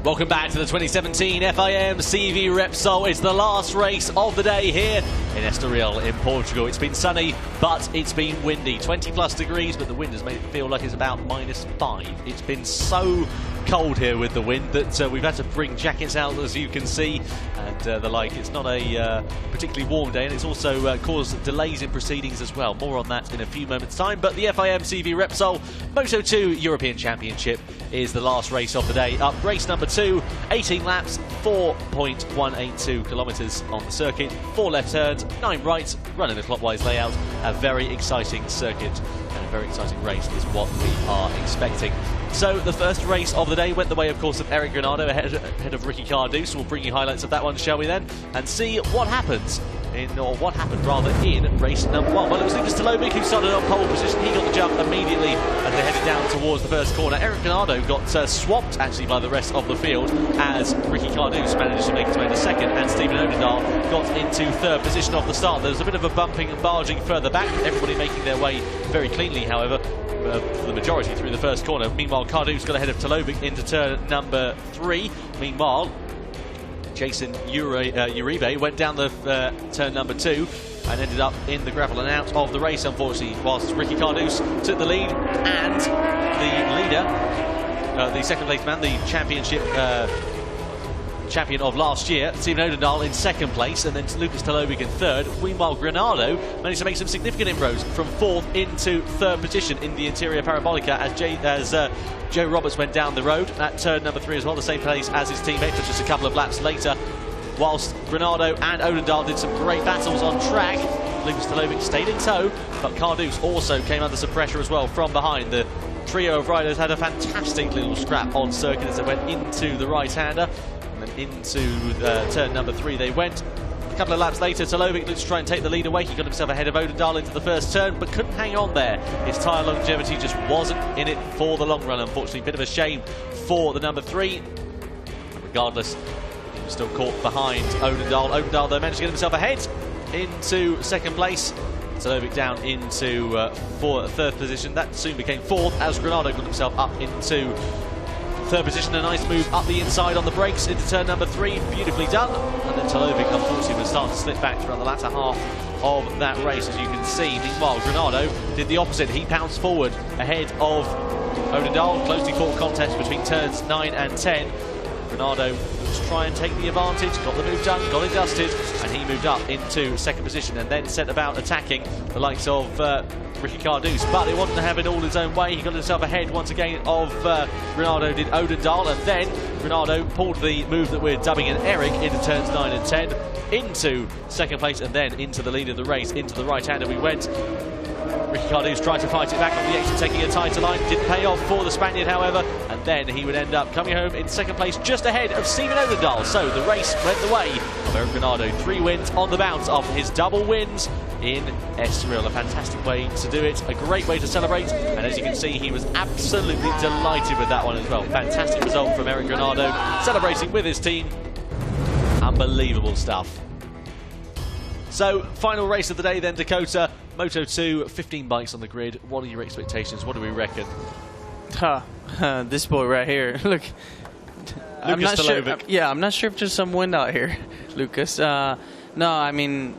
Welcome back to the 2017 FIM CEV Repsol. It's the last race of the day here in Estoril in Portugal. It's been sunny, but it's been windy. 20 plus degrees, but the wind has made it feel like it's about -5. It's been so cold here with the wind that we've had to bring jackets out, as you can see, and the like. It's not a particularly warm day, and it's also caused delays in proceedings as well. More on that in a few moments' time. But the FIM CEV Repsol Moto2 European Championship is the last race of the day. Up race number 2, 18 laps, 4.182 kilometres on the circuit, 4 left turns, 9 rights, running a clockwise layout. A very exciting circuit and a very exciting race is what we are expecting. So the first race of the day went the way, of course, of Eric Granado ahead of Ricky Cardew. So we'll bring you highlights of that one, shall we then, and see what happens what happened rather in race number 1. Well, it was Lucas Tolovic who started on pole position. He got the jump immediately as they headed down towards the first corner. Eric Granado got swamped actually by the rest of the field as Ricky Cardew managed to make his way to second, and Stephen Odin Doyle got into third position off the start. There was a bit of a bumping and barging further back, everybody making their way very cleanly, however, for the majority through the first corner. Meanwhile, Cardew's got ahead of Tolovic into turn number 3. Meanwhile, Jason Uribe went down the turn number 2 and ended up in the gravel and out of the race, unfortunately, whilst Ricky Cardew took the lead, and the leader, the second place man, the championship champion of last year, Stephen Odin Doyle in second place, and then Lucas Tolovic in third. Meanwhile, Granado managed to make some significant inroads from 4th into 3rd position in the interior parabolica as Joe Roberts went down the road at turn number 3 as well, the same place as his teammate, but just a couple of laps later. Whilst Granado and Odin Doyle did some great battles on track, Lucas Tolovic stayed in tow, but Cardew also came under some pressure as well from behind. The trio of riders had a fantastic little scrap on circuit as they went into the right-hander. And then into turn number 3 they went. A couple of laps later, Tolovic looked to try and take the lead away. He got himself ahead of Odin Doyle into the first turn, but couldn't hang on there. His tyre longevity just wasn't in it for the long run, unfortunately. Bit of a shame for the number 3. Regardless, he was still caught behind Odin Doyle. Odin Doyle, though, managed to get himself ahead into second place. Tolovic down into 3rd position. That soon became 4th as Granado got himself up into 3rd position. A nice move up the inside on the brakes into turn number 3, beautifully done. And then Tolovic, unfortunately, would start to slip back throughout the latter half of that race, as you can see. Meanwhile, Granado did the opposite. He pounced forward ahead of Odin Doyle. Closely fought contest between turns 9 and 10. Granado looks to try and take the advantage, got the move done, got it dusted, and he moved up into 2nd position and then set about attacking the likes of Ricky Cardew, but it wasn't to have it all his own way. He got himself ahead once again of Granado, did Odin Doyle, and then Granado pulled the move that we're dubbing an Eric into turns 9 and 10, into 2nd place, and then into the lead of the race, into the right-hander we went. Ricky Cardew's tried to fight it back on the exit, taking a tighter line. Didn't pay off for the Spaniard, however, and then he would end up coming home in 2nd place, just ahead of Stephen Odin Doyle. So the race went the way of Eric Granado. 3 wins on the bounce after his double wins in Estoril. A fantastic way to do it, a great way to celebrate, and as you can see, he was absolutely delighted with that one as well. Fantastic result from Eric Granado, celebrating with his team. Unbelievable stuff. So, final race of the day then, Dakota. Moto2, 15 bikes on the grid. What are your expectations? What do we reckon? This boy right here. Look, I'm not sure. Yeah, I'm not sure if there's some wind out here, Lucas. No, I mean,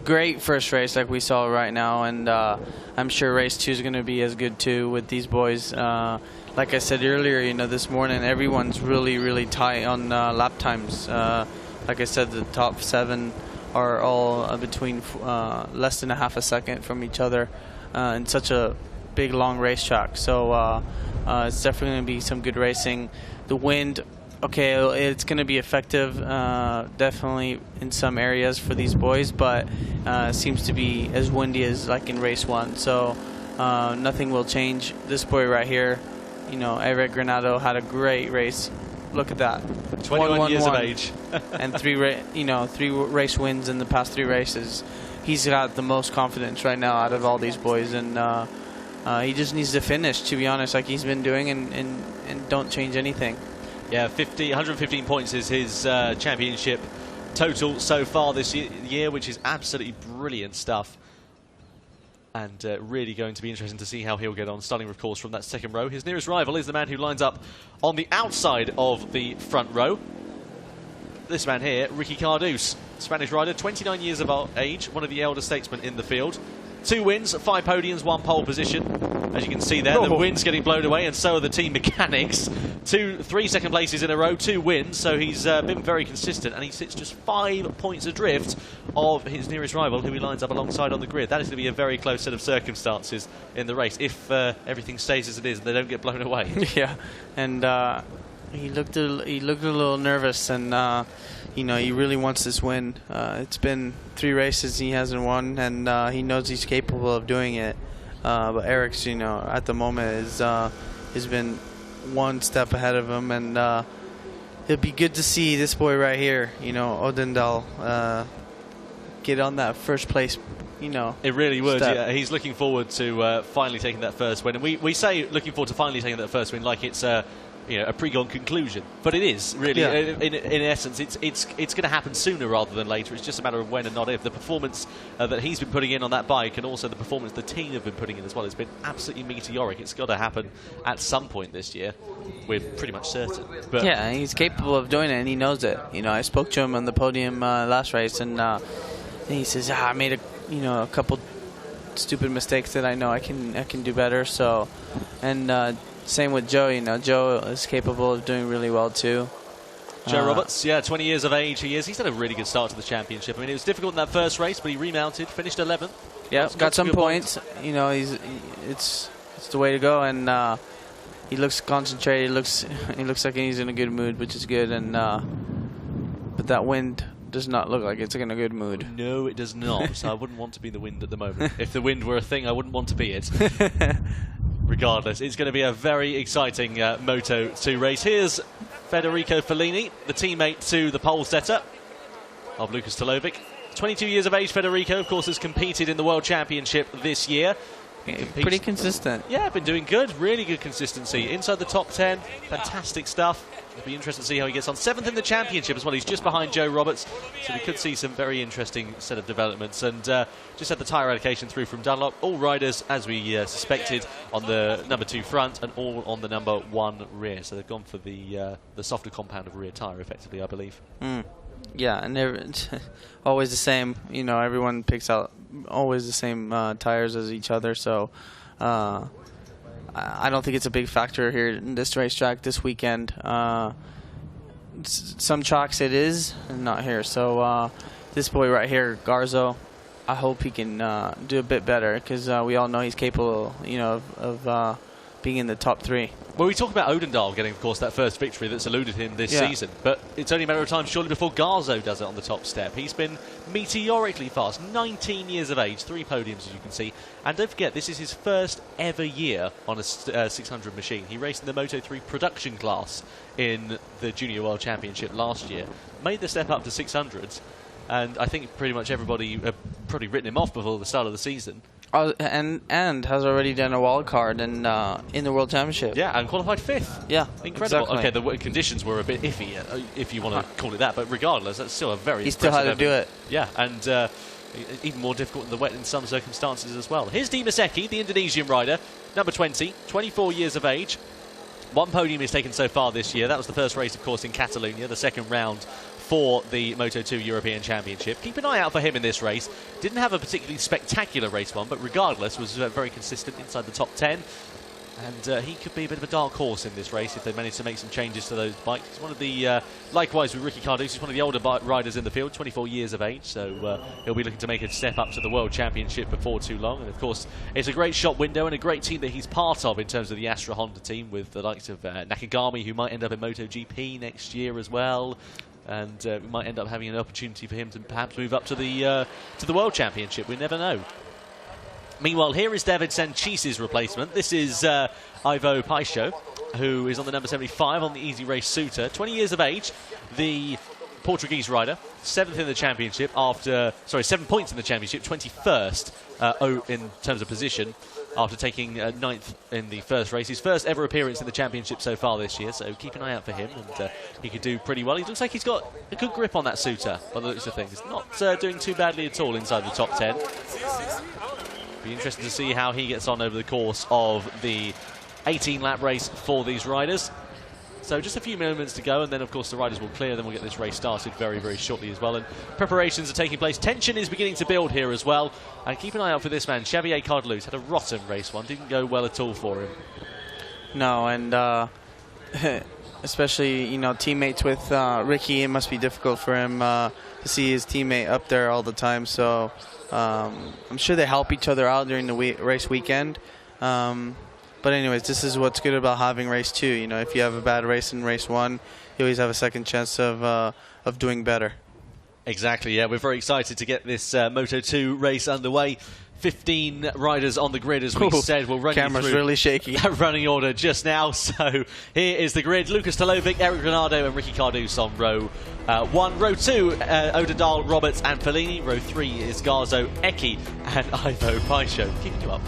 great first race like we saw right now, and I'm sure race 2 is going to be as good too with these boys. Like I said earlier, you know, this morning everyone's really tight on lap times. Like I said, the top 7 are all between less than a half a second from each other in such a big, long racetrack. So it's definitely going to be some good racing. The wind, okay, it's going to be effective, definitely in some areas for these boys, but seems to be as windy as like in race 1. So nothing will change. This boy right here, you know, Eric Granado had a great race. Look at that. 21 years of age. And 3 race wins in the past 3 races. He's got the most confidence right now out of all these boys, and he just needs to finish, to be honest, like he's been doing, and don't change anything. Yeah, 115 points is his championship total so far this year, which is absolutely brilliant stuff. And really going to be interesting to see how he'll get on, starting, of course, from that second row. His nearest rival is the man who lines up on the outside of the front row. This man here, Ricky Cardouse, Spanish rider, 29 years of age, one of the elder statesmen in the field. 2 wins, 5 podiums, 1 pole position. As you can see there, the wind's getting blown away, and so are the team mechanics. 3 second places in a row, 2 wins, so he's been very consistent, and he sits just 5 points adrift of his nearest rival, who he lines up alongside on the grid. That is going to be a very close set of circumstances in the race, if everything stays as it is and they don't get blown away. Yeah, and he looked a little nervous, and you know, he really wants this win. It's been 3 races he hasn't won, and he knows he's capable of doing it. But Eric's, you know, at the moment has been 1 step ahead of him, and it'll be good to see this boy right here, you know, Odin Doyle, get on that first place. You know, it really would. Yeah, he's looking forward to finally taking that first win, and we say looking forward to finally taking that first win like it's you know, a pre-gone conclusion, but it is really, yeah. In essence, it's going to happen sooner rather than later. It's just a matter of when and not if. The performance that he's been putting in on that bike, and also the performance the team have been putting in as well, has been absolutely meteoric. It's got to happen at some point this year. We're pretty much certain. But yeah, he's capable of doing it, and he knows it. You know, I spoke to him on the podium last race, and he says, I made a couple stupid mistakes that I know I can do better. So, and same with Joe. You know, Joe is capable of doing really well too. Joe Roberts, yeah, 20 years of age he is. He's had a really good start to the championship. I mean, it was difficult in that first race, but he remounted, finished 11th. Yeah, got some points. You know, it's the way to go, and he looks concentrated. He looks like he's in a good mood, which is good. And but that wind does not look like it's in a good mood. No, it does not. So I wouldn't want to be the wind at the moment. If the wind were a thing, I wouldn't want to be it. Regardless, it's going to be a very exciting Moto2 race. Here's Federico Fellini, the teammate to the pole setter of Lukas Tolovic. 22 years of age, Federico, of course, has competed in the World Championship this year. Pretty consistent. Yeah, been doing good. Really good consistency. Inside the top 10. Fantastic stuff. It'll be interesting to see how he gets on. 7th in the championship as well. He's just behind Joe Roberts. So we could see some very interesting set of developments. And just had the tyre allocation through from Dunlop. All riders, as we suspected, on the number 2 front and all on the number 1 rear. So they've gone for the softer compound of rear tyre, effectively, I believe. Yeah, and always the same. You know, everyone picks out always the same tires as each other. So I don't think it's a big factor here in this racetrack this weekend. Some tracks it is, and not here. So this boy right here, Garzo, I hope he can do a bit better, because we all know he's capable, you know, of being in the top 3. Well, we talk about Odin Doyle getting, of course, that first victory that's eluded him this season, but it's only a matter of time, surely, before Garzo does it on the top step. He's been meteorically fast, 19 years of age, 3 podiums, as you can see, and don't forget, this is his first ever year on a 600 machine. He raced in the Moto3 production class in the Junior World Championship last year, made the step up to 600s, and I think pretty much everybody probably written him off before the start of the season. And has already done a wild card in the World Championship. Yeah, and qualified 5th. Yeah, incredible. Exactly. Okay, the conditions were a bit iffy, if you want to call it that, but regardless, that's still a very He still had to do it. Yeah, and even more difficult in the wet in some circumstances as well. Here's Dimas Eki, the Indonesian rider, number 20, 24 years of age. 1 podium he's taken so far this year. That was the first race, of course, in Catalonia, the second round for the Moto2 European Championship. Keep an eye out for him in this race. Didn't have a particularly spectacular race one, but regardless was very consistent inside the top 10. And he could be a bit of a dark horse in this race if they manage to make some changes to those bikes. He's one of the, likewise with Ricky Cardouse, he's one of the older riders in the field, 24 years of age, so he'll be looking to make a step up to the World Championship before too long. And of course, it's a great shop window and a great team that he's part of in terms of the Astra Honda team, with the likes of Nakagami, who might end up in MotoGP next year as well. And we might end up having an opportunity for him to perhaps move up to the World Championship. We never know. Meanwhile, here is David Sanchis's replacement. This is Ivo Paixão, who is on the number 75 on the Easy Race Suter. 20 years of age, the Portuguese rider, 7th in the championship after, 7 points in the championship, 21st in terms of position, after taking 9th in the first race. His first ever appearance in the championship so far this year, so keep an eye out for him, and he could do pretty well. He looks like he's got a good grip on that Suter, by the looks of things. Not doing too badly at all inside the top 10. Be interested to see how he gets on over the course of the 18-lap race for these riders. So just a few moments to go, and then of course the riders will clear, then we'll get this race started very, very shortly as well. And preparations are taking place. Tension is beginning to build here as well. And keep an eye out for this man, Xavier Cardelus. Had a rotten race one, didn't go well at all for him. No, and especially, you know, teammates with Ricky, it must be difficult for him to see his teammate up there all the time. So I'm sure they help each other out during the race weekend. But anyways, this is what's good about having race 2. You know, if you have a bad race in race 1, you always have a second chance of doing better. Exactly, yeah. We're very excited to get this Moto2 race underway. 15 riders on the grid, as we said. We'll run camera's you through really shaky. That running order just now. So here is the grid. Lucas Tolovic, Eric Granado and Ricky Cardelus on row 1. Row 2, Odin Doyle, Roberts and Fellini. Row 3 is Garzo, Eki and Ivo Paisho. Keeping you up.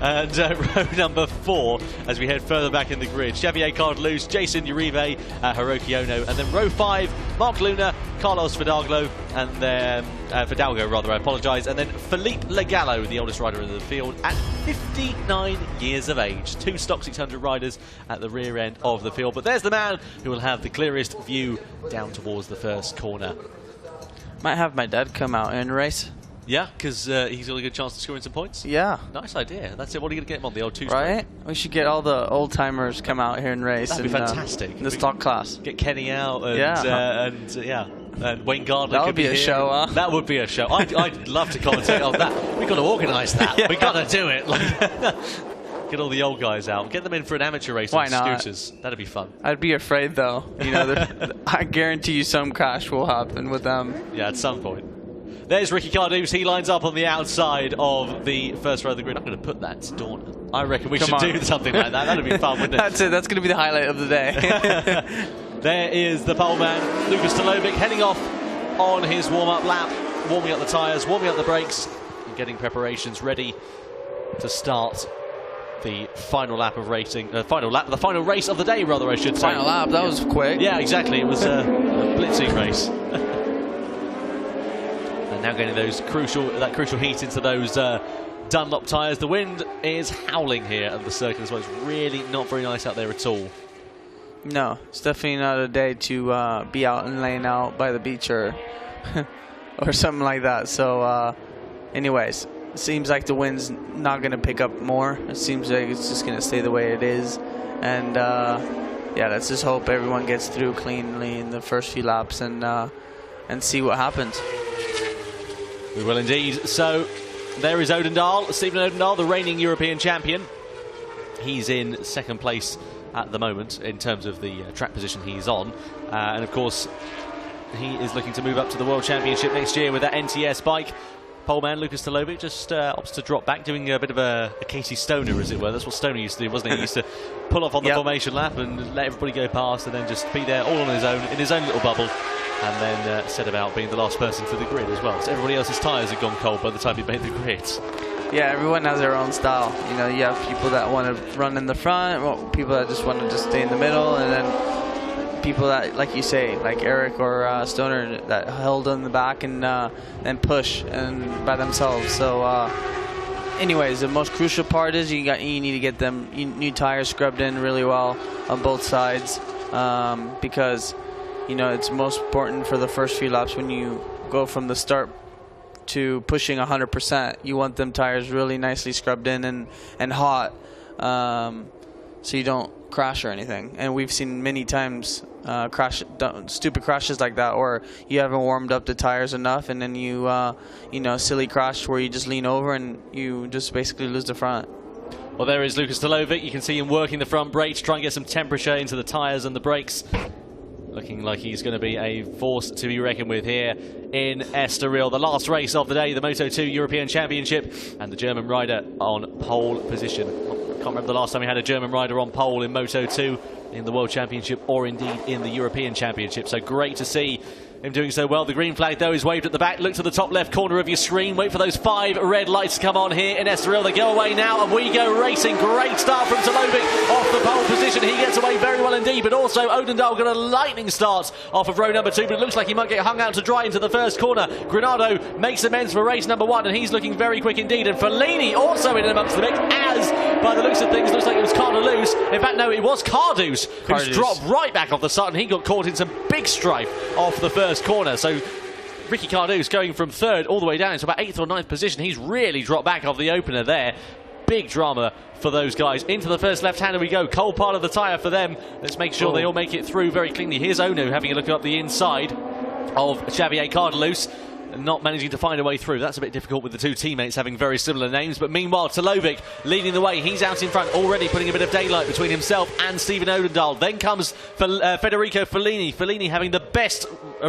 And row number 4, as we head further back in the grid, Xavier Cardelus, Jason Uribe, Hiroki Ono, and then row 5, Mark Luna, Carlos Fidalgo, and then Fidalgo, rather, I apologise, and then Felipe Legallo, the oldest rider in the field, at 59 years of age. 2 stock 600 riders at the rear end of the field. But there's the man who will have the clearest view down towards the first corner. Might have my dad come out and race. Yeah, because he's got a good chance to score in some points. Yeah. Nice idea. That's it. What are you going to get him on, the old 2-stroke? Right? We should get all the old-timers come out here and race. That'd be fantastic. In the stock class. Get Kenny out and, and Wayne Gardner. That would be a show, huh? That would be a show. I'd love to commentate on that. We've got to organise that. Yeah. We've got to do it. Get all the old guys out. Get them in for an amateur race on scooters. That'd be fun. I'd be afraid, though. You know, I guarantee you some crash will happen with them. Yeah, at some point. There's Ricky Cardelus. He lines up on the outside of the first row of the grid. I'm going to put that to Dorna. I reckon we should do something like that. That'd be fun, wouldn't it? That's it. That's going to be the highlight of the day. There is the pole man, Lucas Tolovic, heading off on his warm-up lap, warming up the tyres, warming up the brakes, and getting preparations ready to start the final lap of racing. The final race of the day, rather, I should say. Final lap. That was quick. Yeah, exactly. It was a blitzing race. Now getting that crucial heat into those Dunlop tyres. The wind is howling here at the circuit as well. It's really not very nice out there at all. No, it's definitely not a day to be out and laying out by the beach or or something like that. So anyways, it seems like the wind's not going to pick up more. It seems like it's just going to stay the way it is. And yeah, let's just hope everyone gets through cleanly in the first few laps and see what happens. We will indeed. So there is Odin Doyle, Stephen Odin Doyle, the reigning European champion. He's in second place at the moment in terms of the track position he's on. And of course, he is looking to move up to the World Championship next year with that NTS bike. Poleman Lucas Tolovic just opts to drop back, doing a bit of a Casey Stoner, as it were. That's what Stoner used to do, wasn't he? He used to pull off on the formation lap and let everybody go past and then just be there all on his own, in his own little bubble. And then set about being the last person to the grid as well. So everybody else's tyres had gone cold by the time he made the grid. Yeah, everyone has their own style. You know, you have people that want to run in the front, people that just want to just stay in the middle, and then people that, like you say, like Eric or Stoner, that held on the back and push and by themselves. So, anyways, the most crucial part is you need to get them new tires scrubbed in really well on both sides, because you know, it's most important for the first few laps when you go from the start to pushing 100%. You want them tires really nicely scrubbed in and hot, so you don't crash or anything. And we've seen many times stupid crashes like that, or you haven't warmed up the tires enough, and then you know, silly crash where you just lean over and you just basically lose the front. Well, there is Lucas Tolovic. You can see him working the front brakes, trying to get some temperature into the tires and the brakes. Looking like he's going to be a force to be reckoned with here in Estoril. The last race of the day, the Moto2 European Championship, and the German rider on pole position. I can't remember the last time we had a German rider on pole in Moto2 in the World Championship or indeed in the European Championship. So great to see him doing so well. The green flag, though, is waved at the back. Look to the top left corner of your screen. Wait for those 5 red lights to come on here in Estoril. They go away now, and we go racing. Great start from Tolovic off the pole position. position. He gets away very well indeed, but also Odin Doyle got a lightning start off of row number 2, but it looks like he might get hung out to dry into the first corner. Granado makes amends for race number 1, and he's looking very quick indeed. And Fellini also in amongst the mix, as by the looks of things, looks like it was Cardeloos. In fact, no, it was Cardeus who's dropped right back off the start, and he got caught in some big strife off the first corner. So Ricky Cardeus going from 3rd all the way down into about 8th or 9th position. He's really dropped back off the opener there. Big drama for those guys. Into the first left-hander we go. Cold part of the tyre for them. Let's make sure they all make it through very cleanly. Here's Ono having a look up the inside of Xavier Cardeloos, not managing to find a way through. That's a bit difficult with the two teammates having very similar names. But meanwhile, Talovic leading the way. He's out in front, already putting a bit of daylight between himself and Stephen Odendal. Then comes Federico Fellini. Fellini having the best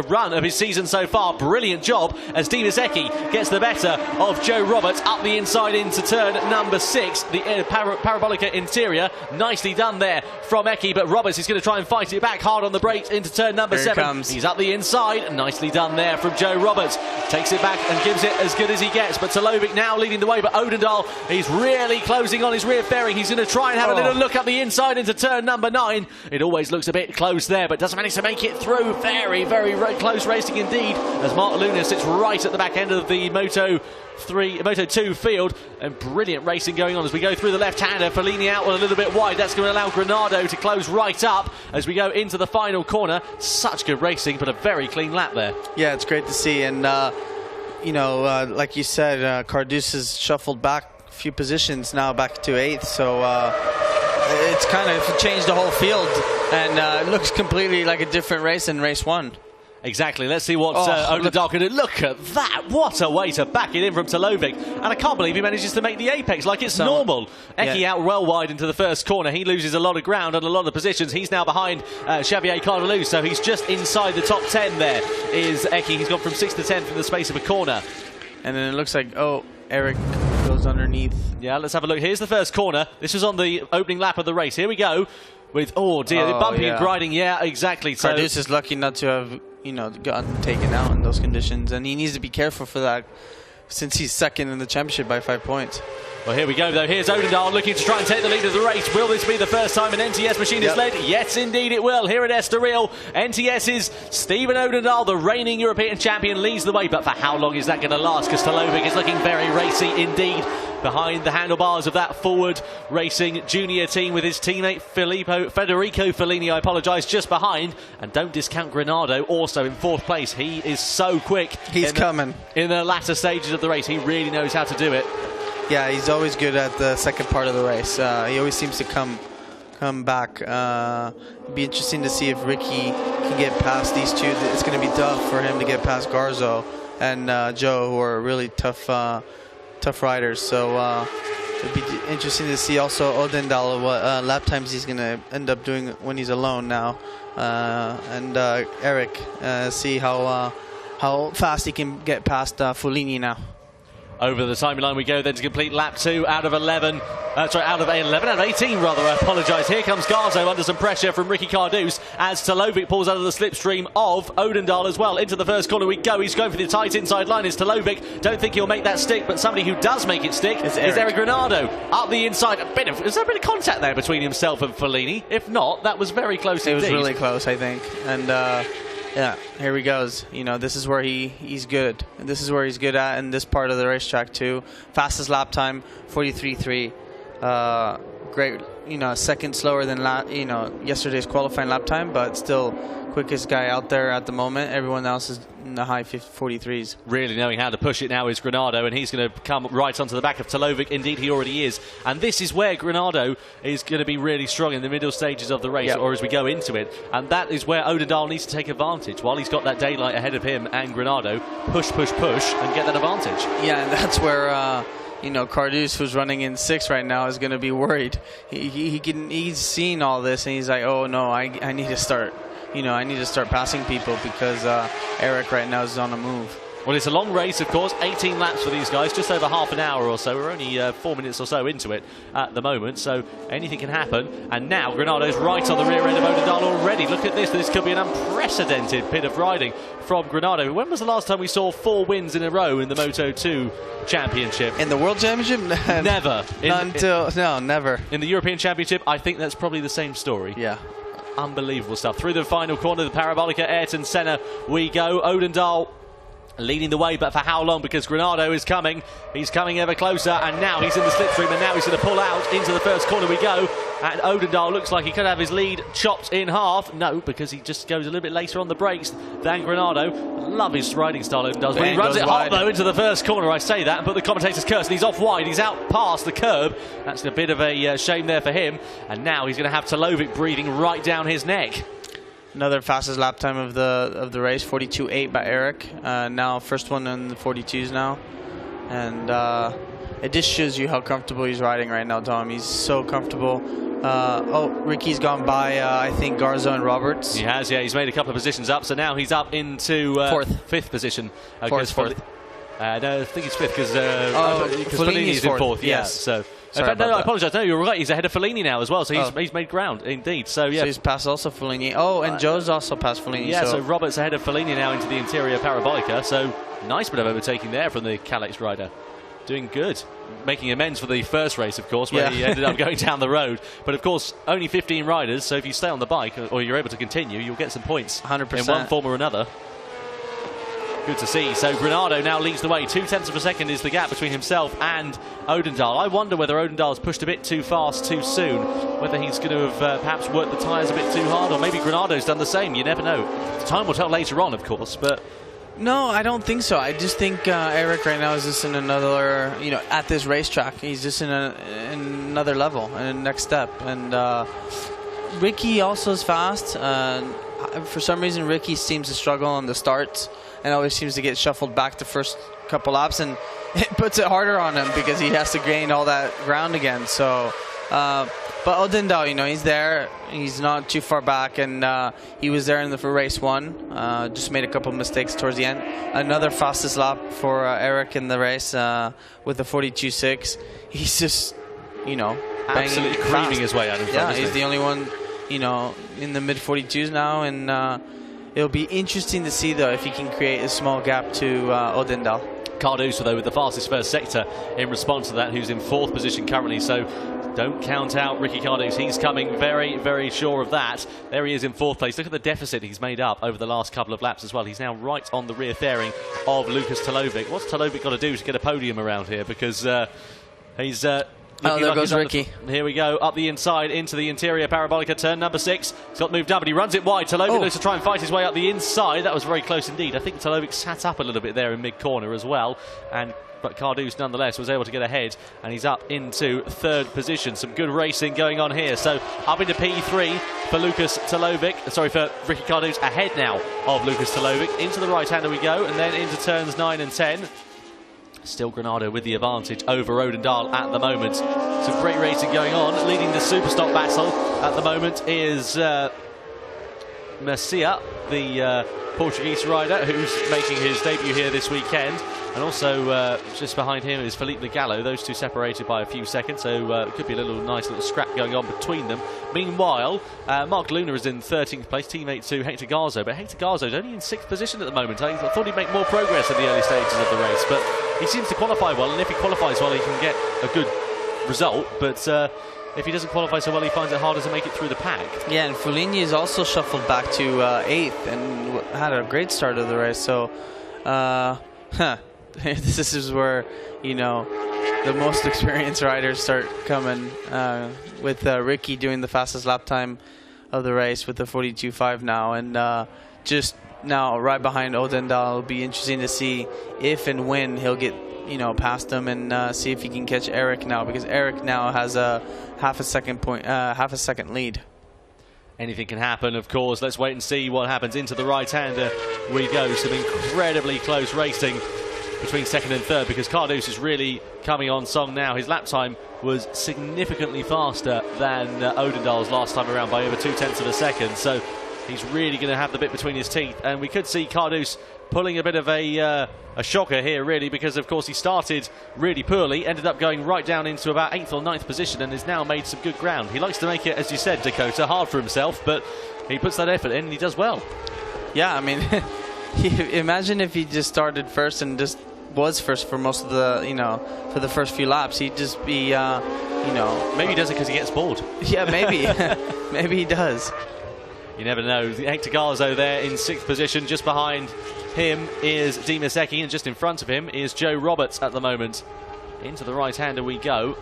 run of his season so far. Brilliant job as Dimas Ecki gets the better of Joe Roberts up the inside into turn number 6. The Parabolica interior. Nicely done there from Ecki, but Roberts is going to try and fight it back hard on the brakes into turn number 7. He's up the inside. Nicely done there from Joe Roberts. Takes it back and gives it as good as he gets. But Talovic now leading the way. But Odendal, he's really closing on his rear fairing. He's going to try and have a little look up the inside into turn number 9. It always looks a bit close there, but doesn't manage to make it through. Very, very close racing indeed, as Mark Luna sits right at the back end of the Moto2 field. And brilliant racing going on as we go through the left-hander. Fellini out a little bit wide. That's going to allow Granado to close right up as we go into the final corner. Such good racing, but a very clean lap there. Yeah, it's great to see. And you know, like you said, Cardeus has shuffled back a few positions now, back to 8th. So it's kind of changed the whole field, and it looks completely like a different race than race 1. Exactly. Let's see what Odendal can do. Look at that. What a way to back it in from Talovic. And I can't believe he manages to make the apex like it's normal. Ecki out well wide into the first corner. He loses a lot of ground and a lot of positions. He's now behind Xavier Cardeloos, so he's just inside the top 10 there is Ecki. He's gone from 6th to 10th in the space of a corner. And then it looks like, Eric goes underneath. Yeah, let's have a look. Here's the first corner. This was on the opening lap of the race. Here we go with, bumpy and grinding. Yeah, exactly. So Cardeus is lucky not to have, gotten taken out in those conditions, and he needs to be careful for that since he's 2nd in the championship by 5 points. Well, here we go, though. Here's Odendal looking to try and take the lead of the race. Will this be the first time an NTS machine is led? Yes, indeed it will. Here at Estoril, NTS's Stephen Odendal, the reigning European champion, leads the way. But for how long is that going to last? Because Talovic is looking very racy indeed behind the handlebars of that forward racing junior team with his teammate Federico Fellini, I apologise, just behind. And don't discount Granado, also in 4th place. He is so quick. He's coming. In the latter stages of the race, he really knows how to do it. Yeah, he's always good at the second part of the race. He always seems to come back. It'd be interesting to see if Ricky can get past these two. It's going to be tough for him to get past Garzo and Joe, who are really tough riders. So it'd be interesting to see also Odendal what lap times he's going to end up doing when he's alone now, and Eric see how fast he can get past Fellini now. Over the timeline we go then to complete lap 2 out of 18 rather, I apologise. Here comes Garzo under some pressure from Ricky Cardeus as Talovic pulls out of the slipstream of Odendal as well. Into the first corner we go. He's going for the tight inside line. It's Talovic. Don't think he'll make that stick, but somebody who does make it stick is Eric Granado. Up the inside. Is there a bit of contact there between himself and Fellini? If not, that was very close indeed. It was really close, I think. And yeah, here he goes. This is where he's good. And this is where he's good at in this part of the racetrack too. Fastest lap time, 43.3. Great, 2nd slower than yesterday's qualifying lap time, but still quickest guy out there at the moment. Everyone else is in the high 43s. Really knowing how to push it now is Granado, and he's going to come right onto the back of Talovic. Indeed, he already is. And this is where Granado is going to be really strong in the middle stages of the race, or as we go into it. And that is where Odendal needs to take advantage. While he's got that daylight ahead of him and Granado, push, and get that advantage. Yeah, and that's where Cardeus, who's running in 6th right now, is going to be worried. He's seen all this, and he's like, oh no, I need to start. I need to start passing people because Eric right now is on a move. Well, it's a long race, of course, 18 laps for these guys, just over half an hour or so. We're only 4 minutes or so into it at the moment, so anything can happen. And now Granado's right on the rear end of Odin Doyle already. Look at this. This could be an unprecedented bit of riding from Granado. When was the last time we saw 4 wins in a row in the Moto2 Championship? In the World Championship? Never. No, never. In the European Championship, I think that's probably the same story. Yeah. Unbelievable stuff. Through the final corner, the Parabolica Ayrton Senna we go. Odin Doyle leading the way, but for how long? Because Granado is coming. He's coming ever closer, and now he's in the slipstream, and now he's going to pull out. Into the first corner we go, and Odin Doyle looks like he could have his lead chopped in half. No, because he just goes a little bit later on the brakes than Granado. Love his riding style, Odin Doyle. But he runs it hot, though, into the first corner. I say that, but the commentator's curse, and he's off wide. He's out past the curb. That's a bit of a shame there for him, and now he's going to have Tolovic breathing right down his neck. Another fastest lap time of the race, 42.8 by Eric. Now first one in the 42s now, and it just shows you how comfortable he's riding right now, Tom. He's so comfortable. Oh, Ricky's gone by, I think, Garza and Roberts. He has, yeah. He's made a couple of positions up, so now he's up into fifth position. Fourth. No, I think it's fifth because Fellini's in fourth. Yes. So. Sorry in fact, no, I apologise. No, you're right. He's ahead of Fellini now as well, so he's made ground, indeed. So, yeah. So he's passed also Fellini. Oh, and Joe's also passed Fellini. Yeah, so Roberts ahead of Fellini now into the interior Parabolica. So, nice bit of overtaking there from the Calex rider. Doing good. Making amends for the first race, of course, where he ended up going down the road. But, of course, only 15 riders, so if you stay on the bike or you're able to continue, you'll get some points 100%. in one form or another. Good to see. So Granado now leads the way. 0.2 of a second is the gap between himself and Odin Doyle. I wonder whether Odin Doyle's pushed a bit too fast too soon, whether he's going to have perhaps worked the tyres a bit too hard, or maybe Granado's done the same. You never know. Time will tell later on, of course, but... No, I don't think so. I just think Eric right now is just in another, at this racetrack, he's just in another level, in the next step. And Ricky also is fast. For some reason, Ricky seems to struggle on the starts and always seems to get shuffled back the first couple laps, and it puts it harder on him because he has to gain all that ground again. So, but Odin Doyle, he's there. He's not too far back, and he was there in the race one. Just made a couple of mistakes towards the end. Another fastest lap for Eric in the race with the 42.6. He's just, absolutely creaming his way out in front. Yeah, he's the only one, in the mid 42s now, and it'll be interesting to see, though, if he can create a small gap to Odin Doyle. Cardoso, though, with the fastest first sector in response to that, who's in fourth position currently. So don't count out Ricky Cardoso. He's coming, very, very sure of that. There he is in fourth place. Look at the deficit he's made up over the last couple of laps as well. He's now right on the rear fairing of Lukas Tolovic. What's Tolovic got to do to get a podium around here? Because he's... Oh, there goes Ricky. Here we go, up the inside into the interior Parabolica, turn number 6. He's got moved down, but he runs it wide. Tolovic looks to try and fight his way up the inside. That was very close indeed. I think Tolovic sat up a little bit there in mid-corner as well. But Cardoso, nonetheless, was able to get ahead, and he's up into third position. Some good racing going on here. So up into P3 for Lukas Tolovic. Sorry, for Ricky Cardoso, ahead now of Lukas Tolovic. Into the right-hander we go, and then into turns 9 and 10. Still Granado with the advantage over Odin Doyle at the moment. Some great racing going on. Leading the Superstock battle at the moment is Mercia, the Portuguese rider, who's making his debut here this weekend. And also just behind him is Felipe Gallo. Those two separated by a few seconds, so it could be a nice little scrap going on between them. Meanwhile, Mark Luna is in 13th place, teammate to Hector Garzo, but Hector Garzo is only in 6th position at the moment. I thought he'd make more progress in the early stages of the race, but he seems to qualify well, and if he qualifies well, he can get a good result, but if he doesn't qualify so well, he finds it harder to make it through the pack. Yeah, and Fellini is also shuffled back to 8th and had a great start of the race, so this is where, the most experienced riders start coming, with Ricky doing the fastest lap time of the race with the 42.5 now, and just now right behind Odin Doyle. It'll be interesting to see if and when he'll get past him, and see if he can catch Eric now, because Eric now has a half a second lead. Anything can happen, of course. Let's wait and see what happens. Into the right-hander we go. Some incredibly close racing between second and third, because Cardoso is really coming on song now. His lap time was significantly faster than Odin Doyle's last time around by over 0.2 of a second. So he's really going to have the bit between his teeth. And we could see Cardouse pulling a bit of a shocker here, really, because, of course, he started really poorly, ended up going right down into about 8th or 9th position and has now made some good ground. He likes to make it, as you said, Dakota, hard for himself, but he puts that effort in and he does well. Yeah, I mean, imagine if he just started first and just was first for most of the, for the first few laps. He'd just be, Maybe he does it because he gets bored. Yeah, maybe. Maybe he does. You never know. Hector Garzo there in 6th position. Just behind him is Di Masecki, and just in front of him is Joe Roberts at the moment. Into the right-hander we go.